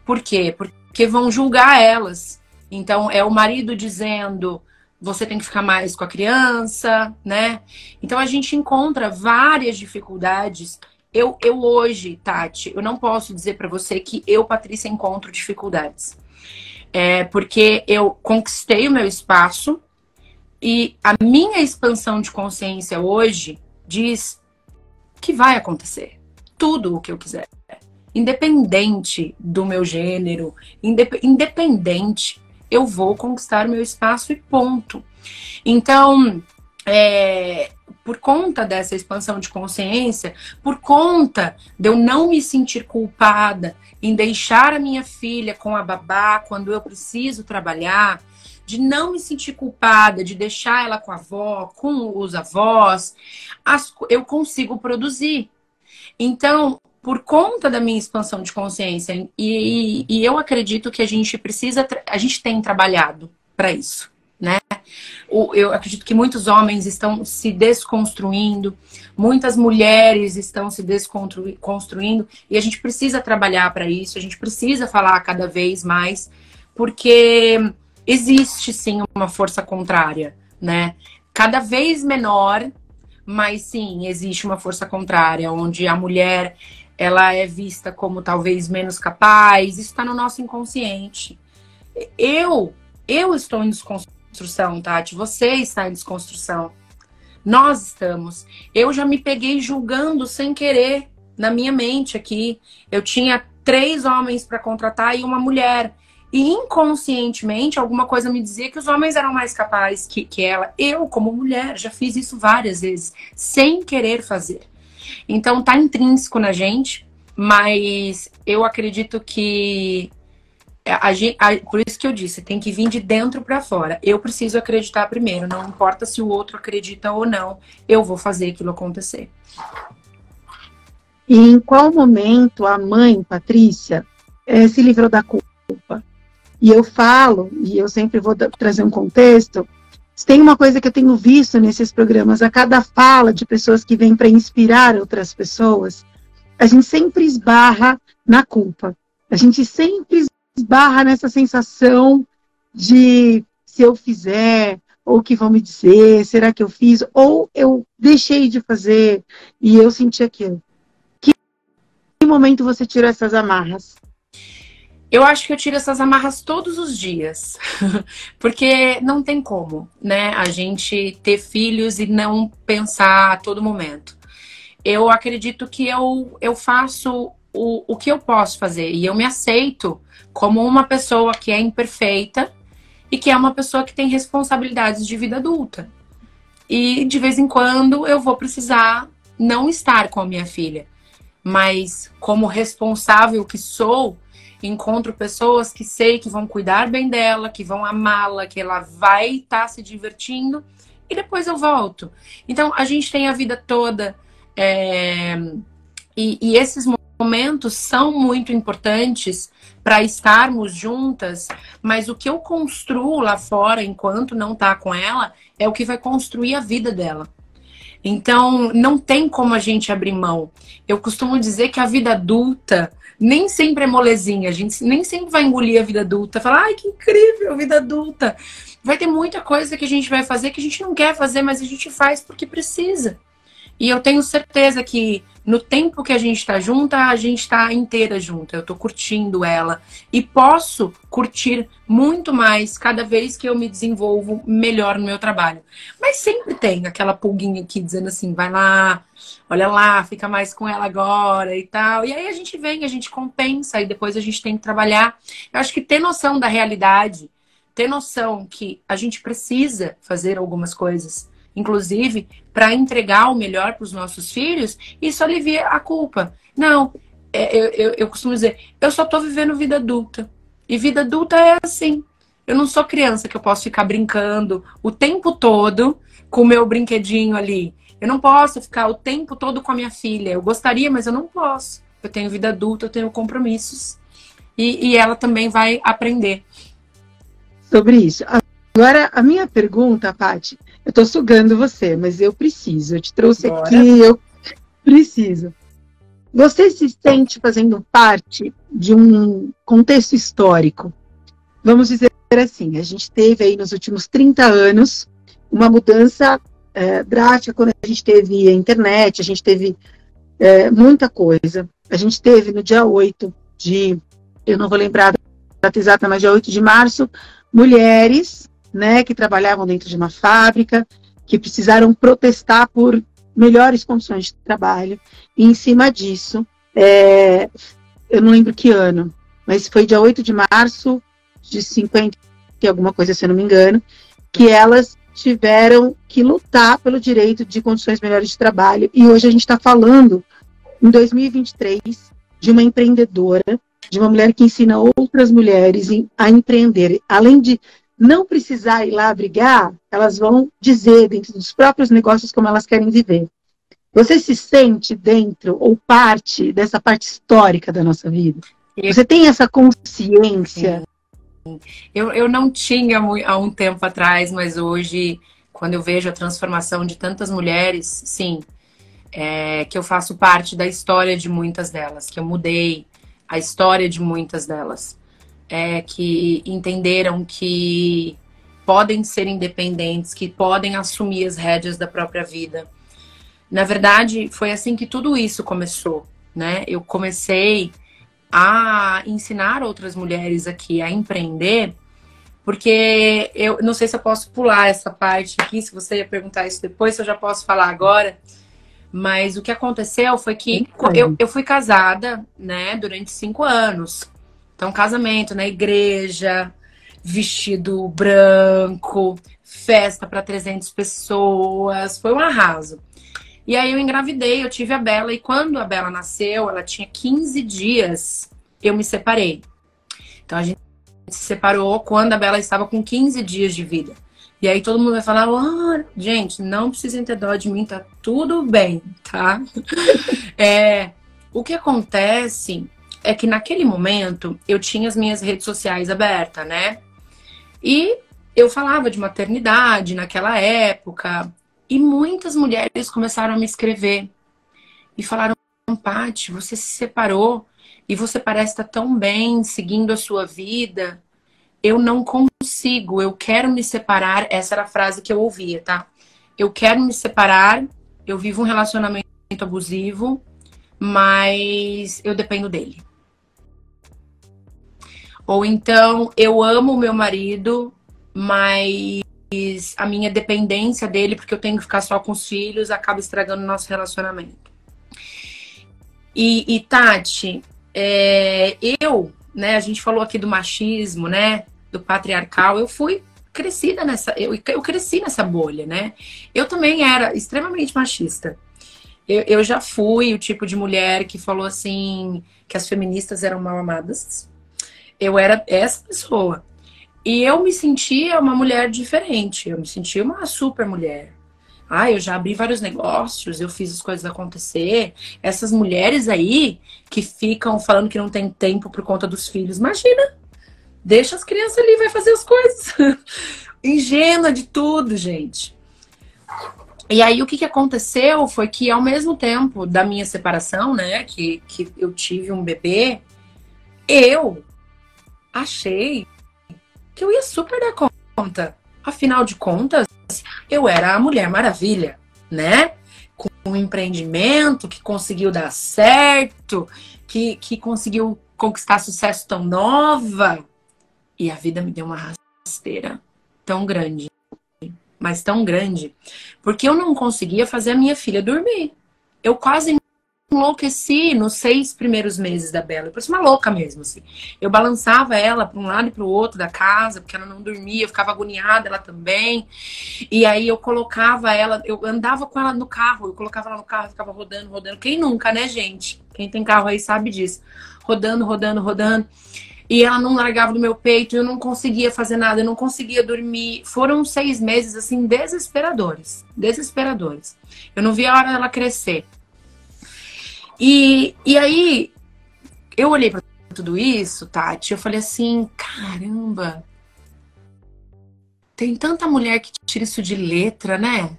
Por quê? Porque vão julgar elas. Então, é o marido dizendo: você tem que ficar mais com a criança, né? Então a gente encontra várias dificuldades. Eu hoje, Tati, eu não posso dizer pra você que eu, Patrícia, encontro dificuldades. Porque eu conquistei o meu espaço e a minha expansão de consciência hoje diz que vai acontecer tudo o que eu quiser. Independente do meu gênero, independente, eu vou conquistar o meu espaço e ponto. Então, por conta dessa expansão de consciência, por conta de eu não me sentir culpada em deixar a minha filha com a babá quando eu preciso trabalhar, de não me sentir culpada de deixar ela com a avó, com os avós, eu consigo produzir. Então, por conta da minha expansão de consciência, e eu acredito que a gente tem trabalhado para isso, né? Eu acredito que muitos homens estão se desconstruindo, muitas mulheres estão se desconstruindo, e a gente precisa trabalhar para isso, a gente precisa falar cada vez mais, porque existe sim uma força contrária, né? Cada vez menor, mas sim, existe uma força contrária, onde a mulher, ela é vista como talvez menos capaz. Isso está no nosso inconsciente. Eu estou em desconstrução, Tati. Você está em desconstrução. Nós estamos. Eu já me peguei julgando sem querer na minha mente aqui. Eu tinha 3 homens para contratar e uma mulher. E inconscientemente, alguma coisa me dizia que os homens eram mais capazes que ela. Eu, como mulher, já fiz isso várias vezes, sem querer fazer. Então, tá intrínseco na gente, mas eu acredito que por isso que eu disse, tem que vir de dentro para fora. Eu preciso acreditar primeiro, não importa se o outro acredita ou não, eu vou fazer aquilo acontecer. E em qual momento a mãe, Patrícia, se livrou da culpa? E eu falo, e eu sempre vou trazer um contexto, tem uma coisa que eu tenho visto nesses programas, a cada fala de pessoas que vêm para inspirar outras pessoas, a gente sempre esbarra na culpa. A gente sempre esbarra nessa sensação de se eu fizer, ou o que vão me dizer, será que eu fiz, ou eu deixei de fazer e eu senti aquilo. Que momento você tirou essas amarras? Eu acho que eu tiro essas amarras todos os dias, porque não tem como, né, a gente ter filhos e não pensar a todo momento. Eu acredito que eu faço o que eu posso fazer e eu me aceito como uma pessoa que é imperfeita e que é uma pessoa que tem responsabilidades de vida adulta. E de vez em quando eu vou precisar não estar com a minha filha, mas como responsável que sou, encontro pessoas que sei que vão cuidar bem dela, que vão amá-la, que ela vai estar se divertindo e depois eu volto. Então, a gente tem a vida toda e esses momentos são muito importantes para estarmos juntas, mas o que eu construo lá fora enquanto não tá com ela é o que vai construir a vida dela. Então, não tem como a gente abrir mão. Eu costumo dizer que a vida adulta nem sempre é molezinha. A gente nem sempre vai engolir a vida adulta. Falar, ai, que incrível, vida adulta. Vai ter muita coisa que a gente vai fazer que a gente não quer fazer, mas a gente faz porque precisa. E eu tenho certeza que no tempo que a gente está junta, a gente está inteira junta. Eu estou curtindo ela. E posso curtir muito mais cada vez que eu me desenvolvo melhor no meu trabalho. Mas sempre tem aquela pulguinha aqui dizendo assim, vai lá, olha lá, fica mais com ela agora e tal. E aí a gente vem, a gente compensa e depois a gente tem que trabalhar. Eu acho que ter noção da realidade, ter noção que a gente precisa fazer algumas coisas, inclusive para entregar o melhor para os nossos filhos, isso alivia a culpa. Não, eu costumo dizer, eu só estou vivendo vida adulta. E vida adulta é assim. Eu não sou criança que eu posso ficar brincando o tempo todo com o meu brinquedinho ali. Eu não posso ficar o tempo todo com a minha filha. Eu gostaria, mas eu não posso. Eu tenho vida adulta, eu tenho compromissos. E ela também vai aprender. Sobre isso. Agora, a minha pergunta, Paty, eu tô sugando você, mas eu preciso. Eu te trouxe aqui, eu preciso. Você se sente fazendo parte de um contexto histórico? Vamos dizer assim, a gente teve aí nos últimos 30 anos uma mudança drástica quando a gente teve a internet, a gente teve muita coisa. A gente teve no dia 8 de, eu não vou lembrar a data exata, mas dia 8 de março, mulheres, né, que trabalhavam dentro de uma fábrica, que precisaram protestar por melhores condições de trabalho. E em cima disso, eu não lembro que ano, mas foi dia 8 de março de 50 e alguma coisa, se eu não me engano, que elas tiveram que lutar pelo direito de condições melhores de trabalho. E hoje a gente está falando, em 2023, de uma empreendedora, de uma mulher que ensina outras mulheres a empreender. Além de não precisar ir lá brigar, elas vão dizer dentro dos próprios negócios como elas querem viver. Você se sente dentro ou parte dessa parte histórica da nossa vida? Você tem essa consciência? Eu não tinha há um tempo atrás, mas hoje, quando eu vejo a transformação de tantas mulheres, sim, que eu faço parte da história de muitas delas, que eu mudei a história de muitas delas. Que entenderam que podem ser independentes, que podem assumir as rédeas da própria vida. Na verdade, foi assim que tudo isso começou, né? Eu comecei a ensinar outras mulheres aqui a empreender, porque eu não sei se eu posso pular essa parte aqui, se você ia perguntar isso depois, se eu já posso falar agora, mas o que aconteceu foi que eu fui casada, né, durante 5 anos. Então, casamento na igreja, vestido branco, festa para 300 pessoas, foi um arraso. E aí eu engravidei, eu tive a Bela, e quando a Bela nasceu, ela tinha 15 dias, eu me separei. Então a gente se separou quando a Bela estava com 15 dias de vida. E aí todo mundo vai falar, gente, não precisem ter dó de mim, tá tudo bem, tá? O que acontece é que naquele momento eu tinha as minhas redes sociais abertas, né? E eu falava de maternidade naquela época, e muitas mulheres começaram a me escrever e falaram, Paty, você se separou e você parece estar tão bem seguindo a sua vida. Eu não consigo, eu quero me separar. Essa era a frase que eu ouvia, tá? Eu quero me separar, eu vivo um relacionamento abusivo, mas eu dependo dele. Ou então, eu amo o meu marido, mas a minha dependência dele, porque eu tenho que ficar só com os filhos, acaba estragando o nosso relacionamento. E Tati, né, a gente falou aqui do machismo, né, do patriarcal, eu fui crescida eu cresci nessa bolha, né? Eu também era extremamente machista. Eu já fui o tipo de mulher que falou assim, que as feministas eram mal amadas. Eu era essa pessoa. E eu me sentia uma mulher diferente. Eu me sentia uma super mulher. Eu já abri vários negócios, eu fiz as coisas acontecer. Essas mulheres aí que ficam falando que não tem tempo por conta dos filhos. Imagina, deixa as crianças ali, vai fazer as coisas. Ingênua de tudo, gente. E aí o que aconteceu foi que ao mesmo tempo da minha separação, né, que eu tive um bebê, eu achei que eu ia super dar conta. Afinal de contas, eu era a Mulher Maravilha, né? Com um empreendimento que conseguiu dar certo, que conseguiu conquistar sucesso tão nova. E a vida me deu uma rasteira tão grande, mas tão grande, porque eu não conseguia fazer a minha filha dormir. Eu quase enlouqueci nos 6 primeiros meses da Bela. Eu parecia uma louca mesmo, assim. Eu balançava ela para um lado e para o outro da casa, porque ela não dormia, eu ficava agoniada, ela também. E aí eu colocava ela, eu andava com ela no carro, eu colocava ela no carro, ficava rodando, rodando. Quem nunca, né, gente? Quem tem carro aí sabe disso. Rodando, rodando, rodando. E ela não largava do meu peito, eu não conseguia fazer nada, eu não conseguia dormir. Foram 6 meses, assim, desesperadores. Desesperadores. Eu não via a hora dela crescer. E aí, eu olhei pra tudo isso, Tati, eu falei assim, caramba, tem tanta mulher que tira isso de letra, né?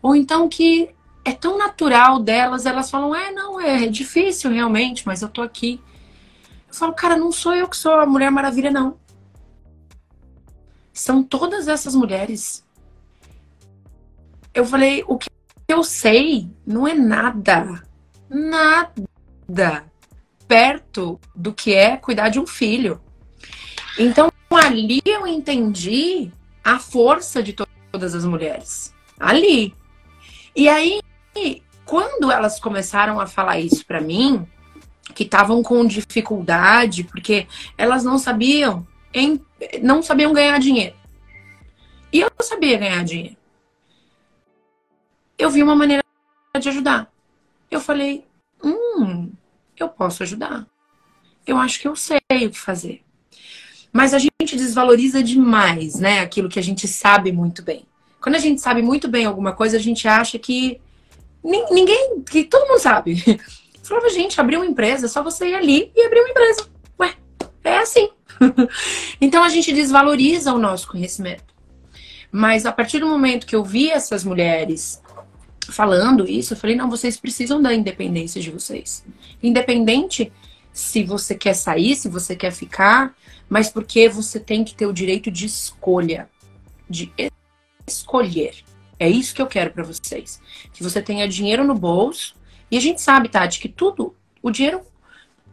Ou então que é tão natural delas, elas falam, não, é difícil realmente, mas eu tô aqui. Eu falo, cara, não sou eu que sou a Mulher Maravilha, não. São todas essas mulheres. Eu falei, o que eu sei não é nada perto do que é cuidar de um filho. Então, ali eu entendi a força de todas as mulheres. Ali. E aí, quando elas começaram a falar isso pra mim, que estavam com dificuldade, porque elas não sabiam ganhar dinheiro. E eu sabia ganhar dinheiro. Eu vi uma maneira de ajudar. Eu falei, eu posso ajudar. Eu acho que eu sei o que fazer. Mas a gente desvaloriza demais, né? Aquilo que a gente sabe muito bem. Quando a gente sabe muito bem alguma coisa, a gente acha que ninguém, que todo mundo sabe. Eu falava, gente, abrir uma empresa, é só você ir ali e abrir uma empresa. Ué, é assim. Então a gente desvaloriza o nosso conhecimento. Mas a partir do momento que eu vi essas mulheres falando isso, eu falei, não, vocês precisam da independência de vocês. Independente se você quer sair, se você quer ficar, mas porque você tem que ter o direito de escolha. De escolher. É isso que eu quero pra vocês. Que você tenha dinheiro no bolso. E a gente sabe, Tati, que tudo, o dinheiro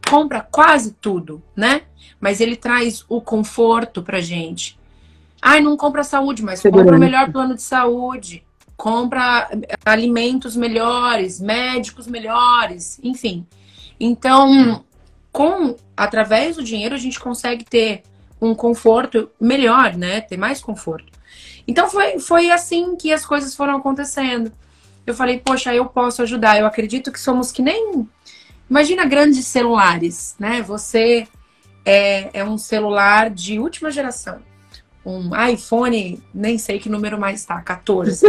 compra quase tudo, né? Mas ele traz o conforto pra gente. Ai, não compra saúde, mas compra o melhor plano de saúde. Compra alimentos melhores, médicos melhores, enfim. Então, através do dinheiro, a gente consegue ter um conforto melhor, né? Ter mais conforto. Então, foi assim que as coisas foram acontecendo. Eu falei, poxa, eu posso ajudar. Eu acredito que somos que nem... Imagina grandes celulares, né? Você é um celular de última geração. Um iPhone, nem sei que número mais tá, 14.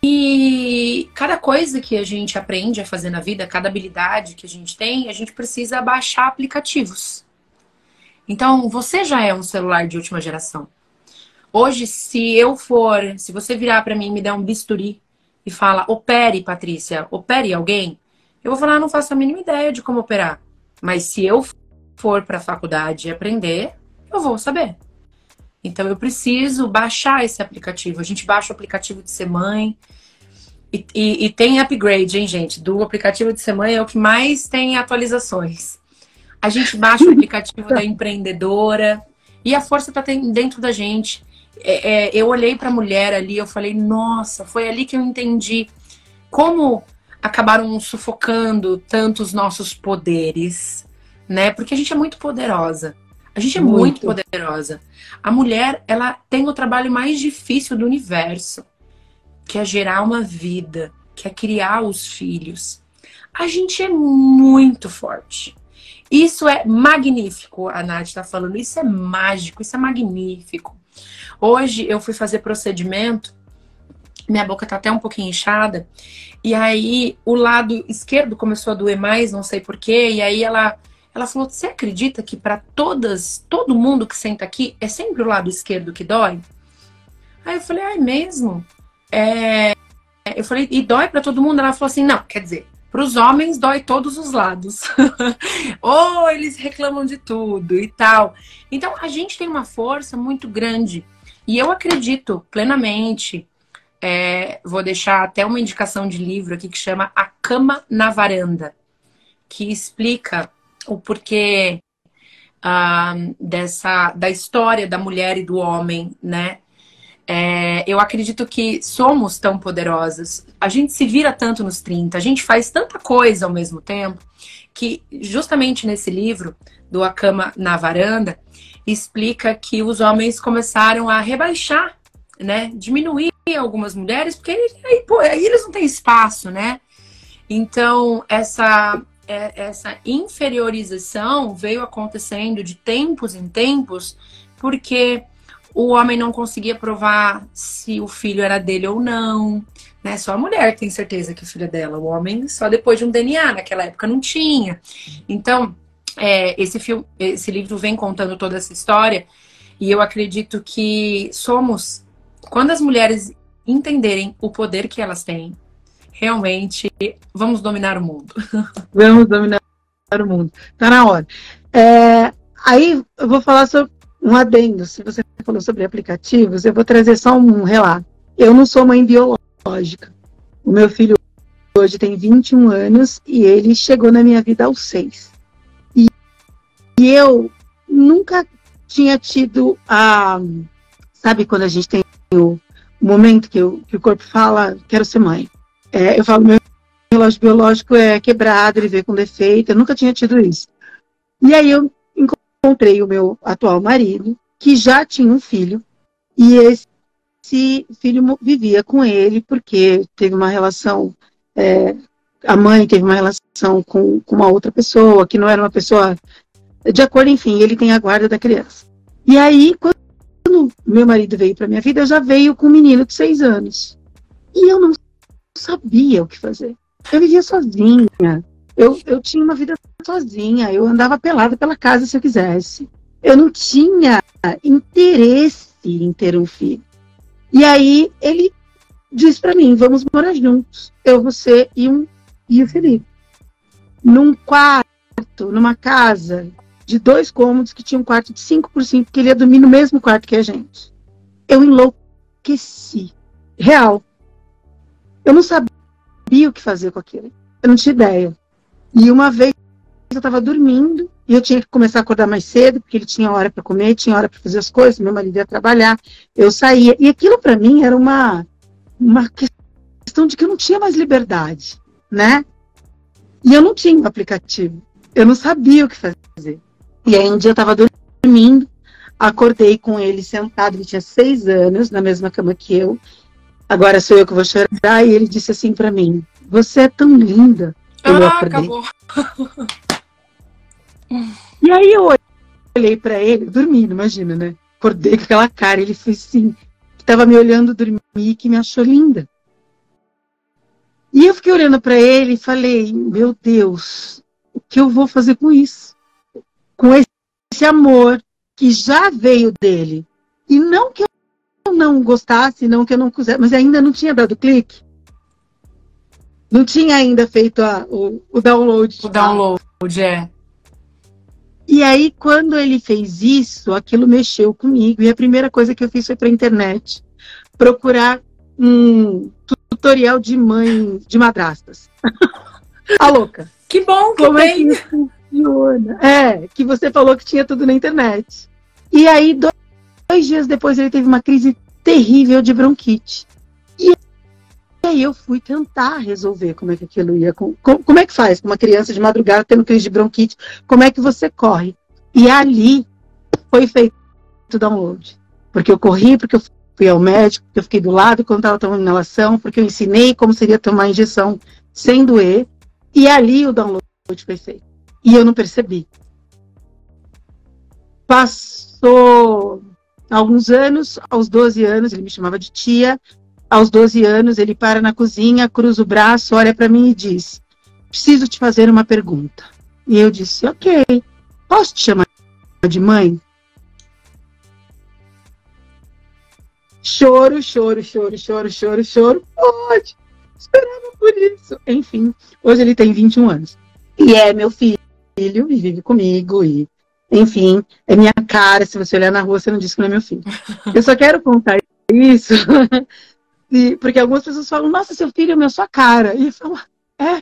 E cada coisa que a gente aprende a fazer na vida, cada habilidade que a gente tem, a gente precisa baixar aplicativos. Então, você já é um celular de última geração. Hoje, se você virar pra mim e me der um bisturi e fala, opere, Patrícia, opere alguém, eu vou falar, não faço a mínima ideia de como operar. Mas se eu for pra faculdade e aprender, eu vou saber. Então, eu preciso baixar esse aplicativo. A gente baixa o aplicativo de Ser Mãe. E tem upgrade, hein, gente? Do aplicativo de Ser Mãe é o que mais tem atualizações. A gente baixa o aplicativo da empreendedora. E a força tá dentro da gente. Eu olhei pra mulher ali, eu falei, nossa, foi ali que eu entendi como acabaram sufocando tanto os nossos poderes, né? Porque a gente é muito poderosa. A gente é muito poderosa. A mulher, ela tem o trabalho mais difícil do universo, que é gerar uma vida, que é criar os filhos. A gente é muito forte. Isso é magnífico, a Nath está falando. Isso é mágico, isso é magnífico. Hoje eu fui fazer procedimento, minha boca tá até um pouquinho inchada, e aí o lado esquerdo começou a doer mais, não sei porquê, e aí ela falou, você acredita que para todo mundo que senta aqui, é sempre o lado esquerdo que dói? Aí eu falei, mesmo? eu falei, e dói pra todo mundo? Ela falou assim, não, quer dizer, pros homens dói todos os lados. Ou eles reclamam de tudo e tal. Então, a gente tem uma força muito grande. E eu acredito plenamente, vou deixar até uma indicação de livro aqui que chama A Cama na Varanda, que explica o porquê da história da mulher e do homem, né? Eu acredito que somos tão poderosas, a gente se vira tanto nos 30, a gente faz tanta coisa ao mesmo tempo, que justamente nesse livro, do A Cama na Varanda, explica que os homens começaram a rebaixar, né? Diminuir algumas mulheres, porque aí eles não têm espaço, né? Então, essa inferiorização veio acontecendo de tempos em tempos, porque o homem não conseguia provar se o filho era dele ou não, né? Só a mulher tem certeza que o filho é dela. O homem só depois de um DNA, naquela época não tinha. Então, esse livro vem contando toda essa história, e eu acredito que quando as mulheres entenderem o poder que elas têm, realmente vamos dominar o mundo. Vamos dominar o mundo. Tá na hora. Aí eu vou falar sobre um adendo. Se você falou sobre aplicativos, eu vou trazer só um relato. Eu não sou mãe biológica. O meu filho hoje tem 21 anos e ele chegou na minha vida aos 6. E eu nunca tinha tido sabe quando a gente tem o momento que o corpo fala, quero ser mãe. Eu falo, meu relógio biológico é quebrado, ele veio com defeito, eu nunca tinha tido isso. E aí eu encontrei o meu atual marido, que já tinha um filho, e esse filho vivia com ele, porque teve uma relação, a mãe teve uma relação com uma outra pessoa, que não era uma pessoa de acordo, enfim, ele tem a guarda da criança. E aí, quando meu marido veio para minha vida, eu já veio com um menino de 6 anos. E eu não sabia o que fazer. Eu vivia sozinha. Eu tinha uma vida sozinha. Eu andava pelada pela casa se eu quisesse. Eu não tinha interesse em ter um filho. E aí ele disse para mim, vamos morar juntos. Eu, você e o Felipe. Num quarto, numa casa de 2 cômodos, que tinha um quarto de 5%, que ele ia dormir no mesmo quarto que a gente. Eu enlouqueci. Real. Eu não sabia o que fazer com aquilo. Eu não tinha ideia. E uma vez eu estava dormindo e eu tinha que começar a acordar mais cedo, porque ele tinha hora para comer, tinha hora para fazer as coisas, meu marido ia trabalhar, eu saía. E aquilo para mim era uma questão de que eu não tinha mais liberdade, né? E eu não tinha um aplicativo. Eu não sabia o que fazer. E aí um dia eu estava dormindo, acordei com ele sentado, ele tinha 6 anos, na mesma cama que eu. Agora sou eu que vou chorar. E ele disse assim pra mim, você é tão linda. Eu acordei. Acabou. E aí eu olhei pra ele, dormindo, imagina, né? Acordei com aquela cara, ele foi assim, tava me olhando dormir, que me achou linda. E eu fiquei olhando pra ele e falei, meu Deus, o que eu vou fazer com isso? Com esse amor que já veio dele. E não que eu não gostasse, não que eu não quisesse, mas ainda não tinha dado clique. Não tinha ainda feito o download. O download, E aí, quando ele fez isso, aquilo mexeu comigo. E a primeira coisa que eu fiz foi para a internet procurar um tutorial de mãe de madrastas. A louca. Que bom que como tem. É que isso funciona? Que você falou que tinha tudo na internet. E aí, 2 dias depois, ele teve uma crise terrível de bronquite. E aí eu fui tentar resolver como é que aquilo ia... Como é que faz com uma criança de madrugada tendo crise de bronquite? Como é que você corre? E ali foi feito o download. Porque eu corri, porque eu fui ao médico, porque eu fiquei do lado quando estava tomando inalação, porque eu ensinei como seria tomar injeção sem doer. E ali o download foi feito. E eu não percebi. Passou alguns anos, aos 12 anos, ele me chamava de tia. Aos 12 anos, ele para na cozinha, cruza o braço, olha para mim e diz, preciso te fazer uma pergunta. E eu disse, ok, posso te chamar de mãe? Choro, choro, choro, choro, choro, choro. Pode. Esperava por isso. Enfim, hoje ele tem 21 anos. E é meu filho, e vive comigo, e enfim, é minha cara. Se você olhar na rua, você não diz que não é meu filho. Eu só quero contar isso, porque algumas pessoas falam, nossa, seu filho é a sua cara. E eu falo, é.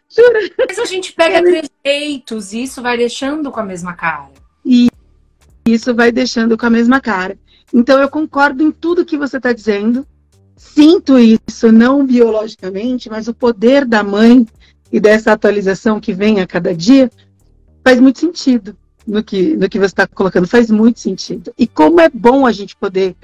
Jura? Mas a gente pega trejeitos e isso vai deixando com a mesma cara. E isso vai deixando com a mesma cara. Então eu concordo em tudo que você está dizendo. Sinto isso, não biologicamente, mas o poder da mãe e dessa atualização que vem a cada dia faz muito sentido no que você está colocando, faz muito sentido. E como é bom a gente poder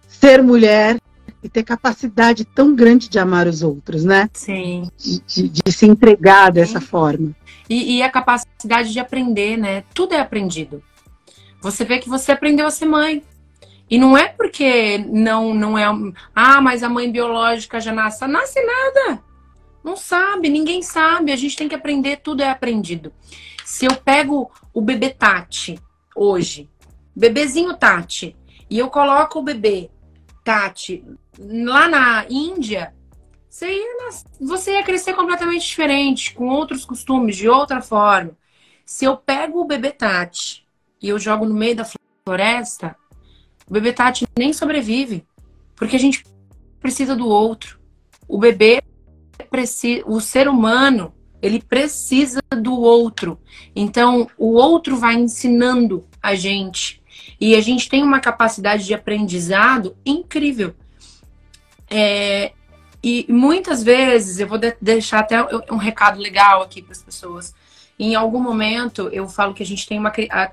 ser mulher e ter capacidade tão grande de amar os outros, né? Sim. De se entregar dessa forma. E a capacidade de aprender, né? Tudo é aprendido. Você vê que você aprendeu a ser mãe. E não é porque não é... Ah, mas a mãe biológica já nasce. Nasce nada. Não sabe, ninguém sabe. A gente tem que aprender, tudo é aprendido. Se eu pego o bebê Tati hoje, bebezinho Tati, e eu coloco o bebê Tati lá na Índia, você ia crescer completamente diferente, com outros costumes, de outra forma. Se eu pego o bebê Tati e eu jogo no meio da floresta, o bebê Tati nem sobrevive, porque a gente precisa do outro. O bebê precisa, o ser humano, ele precisa do outro. Então, o outro vai ensinando a gente. E a gente tem uma capacidade de aprendizado incrível. E muitas vezes, eu vou deixar até um recado legal aqui para as pessoas. Em algum momento, eu falo que a gente tem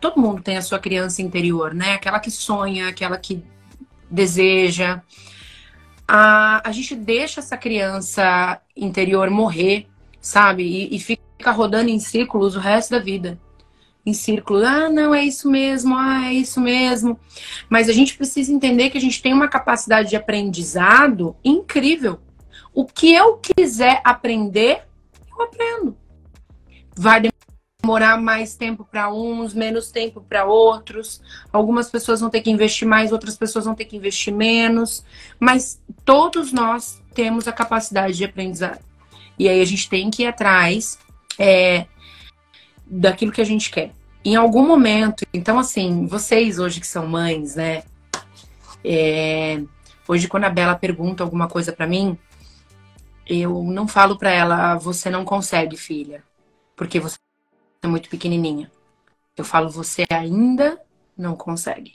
todo mundo tem a sua criança interior, né? Aquela que sonha, aquela que deseja. A gente deixa essa criança interior morrer, sabe? E fica rodando em círculos o resto da vida. Em círculos, não, é isso mesmo, é isso mesmo. Mas a gente precisa entender que a gente tem uma capacidade de aprendizado incrível. O que eu quiser aprender, eu aprendo. Vai demorar mais tempo para uns, menos tempo para outros. Algumas pessoas vão ter que investir mais, outras pessoas vão ter que investir menos. Mas todos nós temos a capacidade de aprendizado. E aí a gente tem que ir atrás daquilo que a gente quer. Em algum momento, então assim, vocês hoje que são mães, né? Hoje quando a Bela pergunta alguma coisa para mim, eu não falo para ela, você não consegue, filha, porque você é muito pequenininha. Eu falo, você ainda não consegue.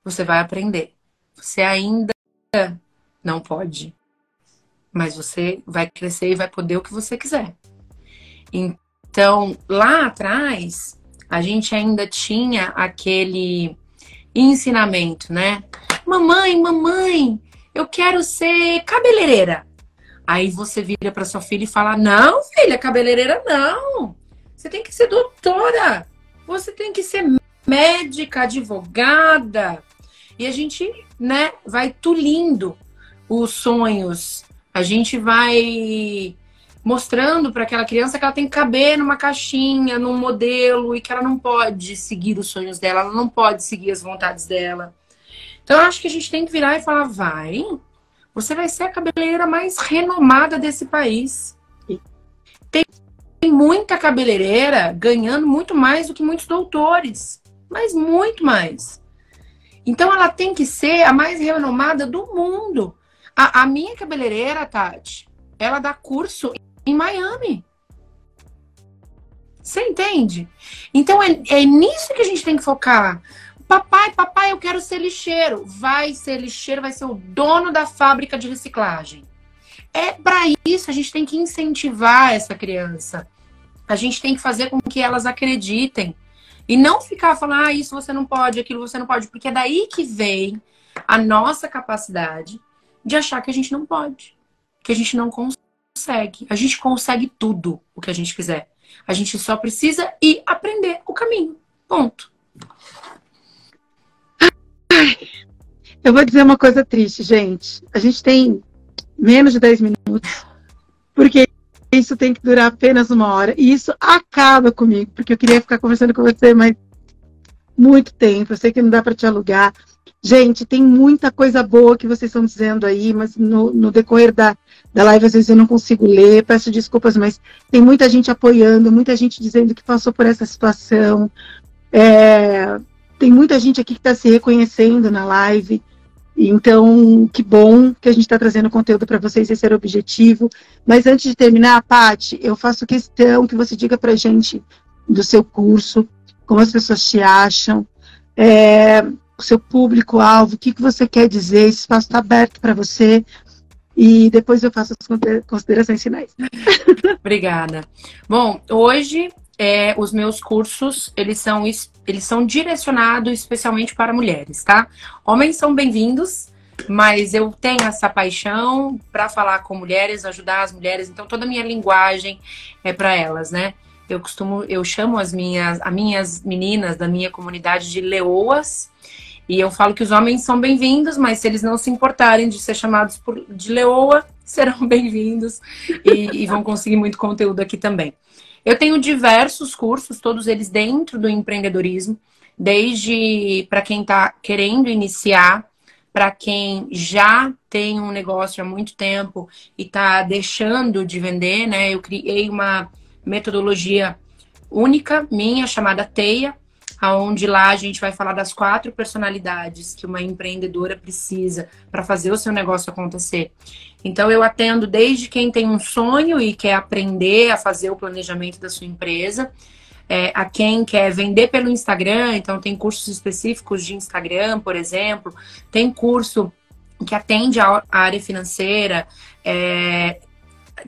Você vai aprender. Você ainda não pode. Mas você vai crescer e vai poder o que você quiser. Então, lá atrás, a gente ainda tinha aquele ensinamento, né? Mamãe, eu quero ser cabeleireira. Aí você vira para sua filha e fala, não, filha, cabeleireira não. Você tem que ser doutora. Você tem que ser médica, advogada. E a gente, né, vai tulindo os sonhos. A gente vai mostrando para aquela criança que ela tem que caber numa caixinha, num modelo, e que ela não pode seguir os sonhos dela, ela não pode seguir as vontades dela. Então, eu acho que a gente tem que virar e falar, você vai ser a cabeleireira mais renomada desse país. Tem muita cabeleireira ganhando muito mais do que muitos doutores. Mas muito mais. Então, ela tem que ser a mais renomada do mundo. A minha cabeleireira, Tati, ela dá curso em Miami. Você entende? Então, é nisso que a gente tem que focar. Papai, eu quero ser lixeiro. Vai ser lixeiro, vai ser o dono da fábrica de reciclagem. É para isso, a gente tem que incentivar essa criança. A gente tem que fazer com que elas acreditem. E não ficar falando, isso você não pode, aquilo você não pode. Porque é daí que vem a nossa capacidade de achar que a gente não pode. Que a gente não consegue. A gente consegue tudo o que a gente quiser. A gente só precisa ir aprender o caminho. Ponto. Eu vou dizer uma coisa triste, gente. A gente tem menos de 10 minutos, porque isso tem que durar apenas 1 hora. E isso acaba comigo, porque eu queria ficar conversando com você, mas muito tempo. Eu sei que não dá para te alugar. Gente, tem muita coisa boa que vocês estão dizendo aí, mas no decorrer da live, às vezes eu não consigo ler, peço desculpas, mas tem muita gente apoiando, muita gente dizendo que passou por essa situação. Tem muita gente aqui que está se reconhecendo na live. Então, que bom que a gente está trazendo conteúdo para vocês, esse era o objetivo. Mas antes de terminar, Paty, eu faço questão que você diga para a gente do seu curso, como as pessoas te acham, o seu público-alvo, o que você quer dizer, esse espaço está aberto para você, e depois eu faço as considerações finais. Obrigada. Bom, hoje os meus cursos, eles são direcionados especialmente para mulheres, tá? Homens são bem-vindos, mas eu tenho essa paixão para falar com mulheres, ajudar as mulheres, então toda a minha linguagem é para elas, né? Eu chamo as minhas meninas da minha comunidade de leoas, e eu falo que os homens são bem-vindos, mas se eles não se importarem de ser chamados de leoa, serão bem-vindos e vão conseguir muito conteúdo aqui também. Eu tenho diversos cursos, todos eles dentro do empreendedorismo, desde para quem está querendo iniciar, para quem já tem um negócio há muito tempo e está deixando de vender, né? Eu criei uma metodologia única minha, chamada Teia, onde lá a gente vai falar das 4 personalidades que uma empreendedora precisa para fazer o seu negócio acontecer. Então, eu atendo desde quem tem um sonho e quer aprender a fazer o planejamento da sua empresa, a quem quer vender pelo Instagram, então tem cursos específicos de Instagram, por exemplo, tem curso que atende a área financeira,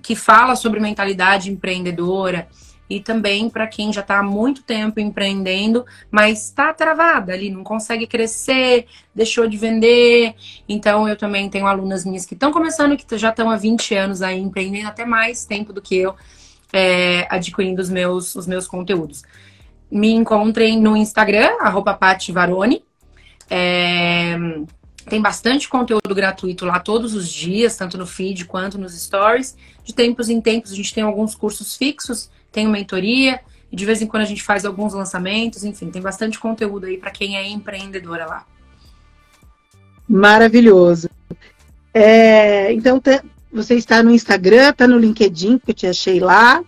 que fala sobre mentalidade empreendedora, e também para quem já está há muito tempo empreendendo, mas está travada ali, não consegue crescer, deixou de vender. Então, eu também tenho alunas minhas que estão começando, que já estão há 20 anos aí empreendendo, até mais tempo do que eu, adquirindo os meus conteúdos. Me encontrem no Instagram, @PatyVarone. Tem bastante conteúdo gratuito lá todos os dias, tanto no feed quanto nos stories. De tempos em tempos, a gente tem alguns cursos fixos, tem mentoria, e de vez em quando a gente faz alguns lançamentos, enfim, tem bastante conteúdo aí para quem é empreendedora lá. Maravilhoso. Então, você está no Instagram, está no LinkedIn, que eu te achei lá,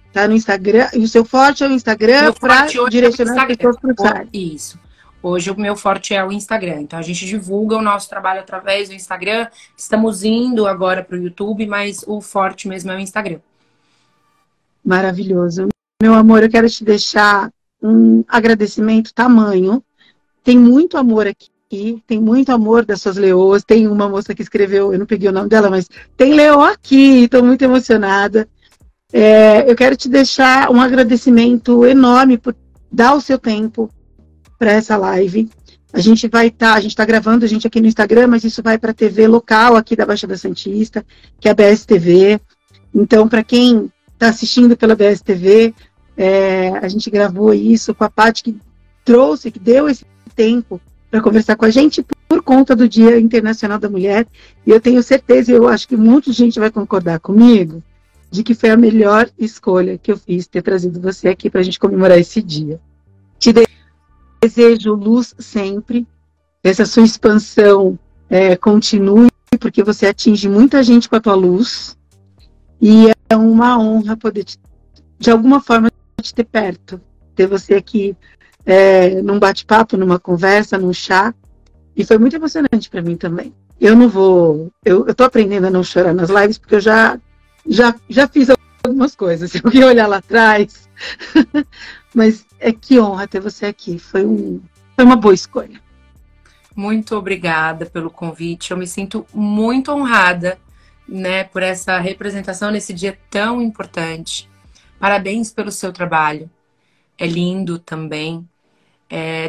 está no Instagram, e o seu forte é o Instagram para direcionar as pessoas para o site. Isso. Hoje o meu forte é o Instagram, então a gente divulga o nosso trabalho através do Instagram, estamos indo agora para o YouTube, mas o forte mesmo é o Instagram. Maravilhoso. Meu amor, eu quero te deixar um agradecimento tamanho. Tem muito amor aqui, tem muito amor das suas leoas. Tem uma moça que escreveu, eu não peguei o nome dela, mas tem leoa aqui, estou muito emocionada. Eu quero te deixar um agradecimento enorme por dar o seu tempo para essa live. A gente está gravando a gente aqui no Instagram, mas isso vai para a TV local aqui da Baixada Santista, que é a BSTV. Então, para quem está assistindo pela BSTV, a gente gravou isso com a Paty, que deu esse tempo para conversar com a gente por conta do Dia Internacional da Mulher, e eu tenho certeza, e eu acho que um monte de gente vai concordar comigo, de que foi a melhor escolha que eu fiz, ter trazido você aqui para a gente comemorar esse dia. Te desejo luz sempre, essa sua expansão continue, porque você atinge muita gente com a tua luz, e é uma honra poder, de alguma forma, te ter perto, ter você aqui num bate-papo, numa conversa, num chá, e foi muito emocionante para mim também. Eu tô aprendendo a não chorar nas lives, porque eu já fiz algumas coisas, eu ia olhar lá atrás, mas que honra ter você aqui, foi uma boa escolha. Muito obrigada pelo convite, eu me sinto muito honrada, né, por essa representação nesse dia tão importante. Parabéns pelo seu trabalho. É lindo também.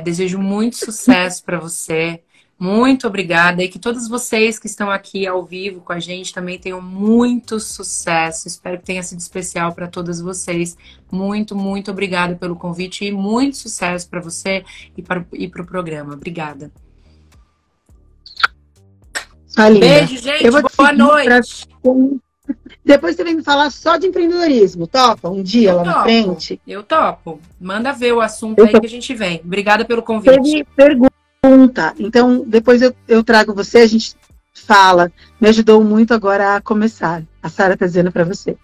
Desejo muito sucesso para você. Muito obrigada. E que todos vocês que estão aqui ao vivo com a gente também tenham muito sucesso. Espero que tenha sido especial para todas vocês. Muito, muito obrigada pelo convite e muito sucesso para você e para o programa. Obrigada. Beijo, gente. Boa noite. Depois você vem me falar só de empreendedorismo. Topa? Um dia lá na frente? Eu topo. Manda ver o assunto aí que a gente vem. Obrigada pelo convite. Teve Pergunta. Então, depois eu trago você, a gente fala. Me ajudou muito agora a começar. A Sara tá dizendo para você.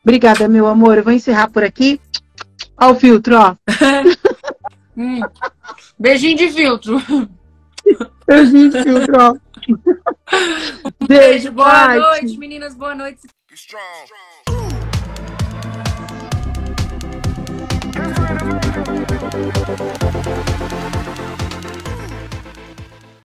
Obrigada, meu amor. Eu vou encerrar por aqui. Ó o filtro, ó. Beijinho de filtro. Beijinho de filtro, ó. Beijo, boa noite, meninas. Boa noite.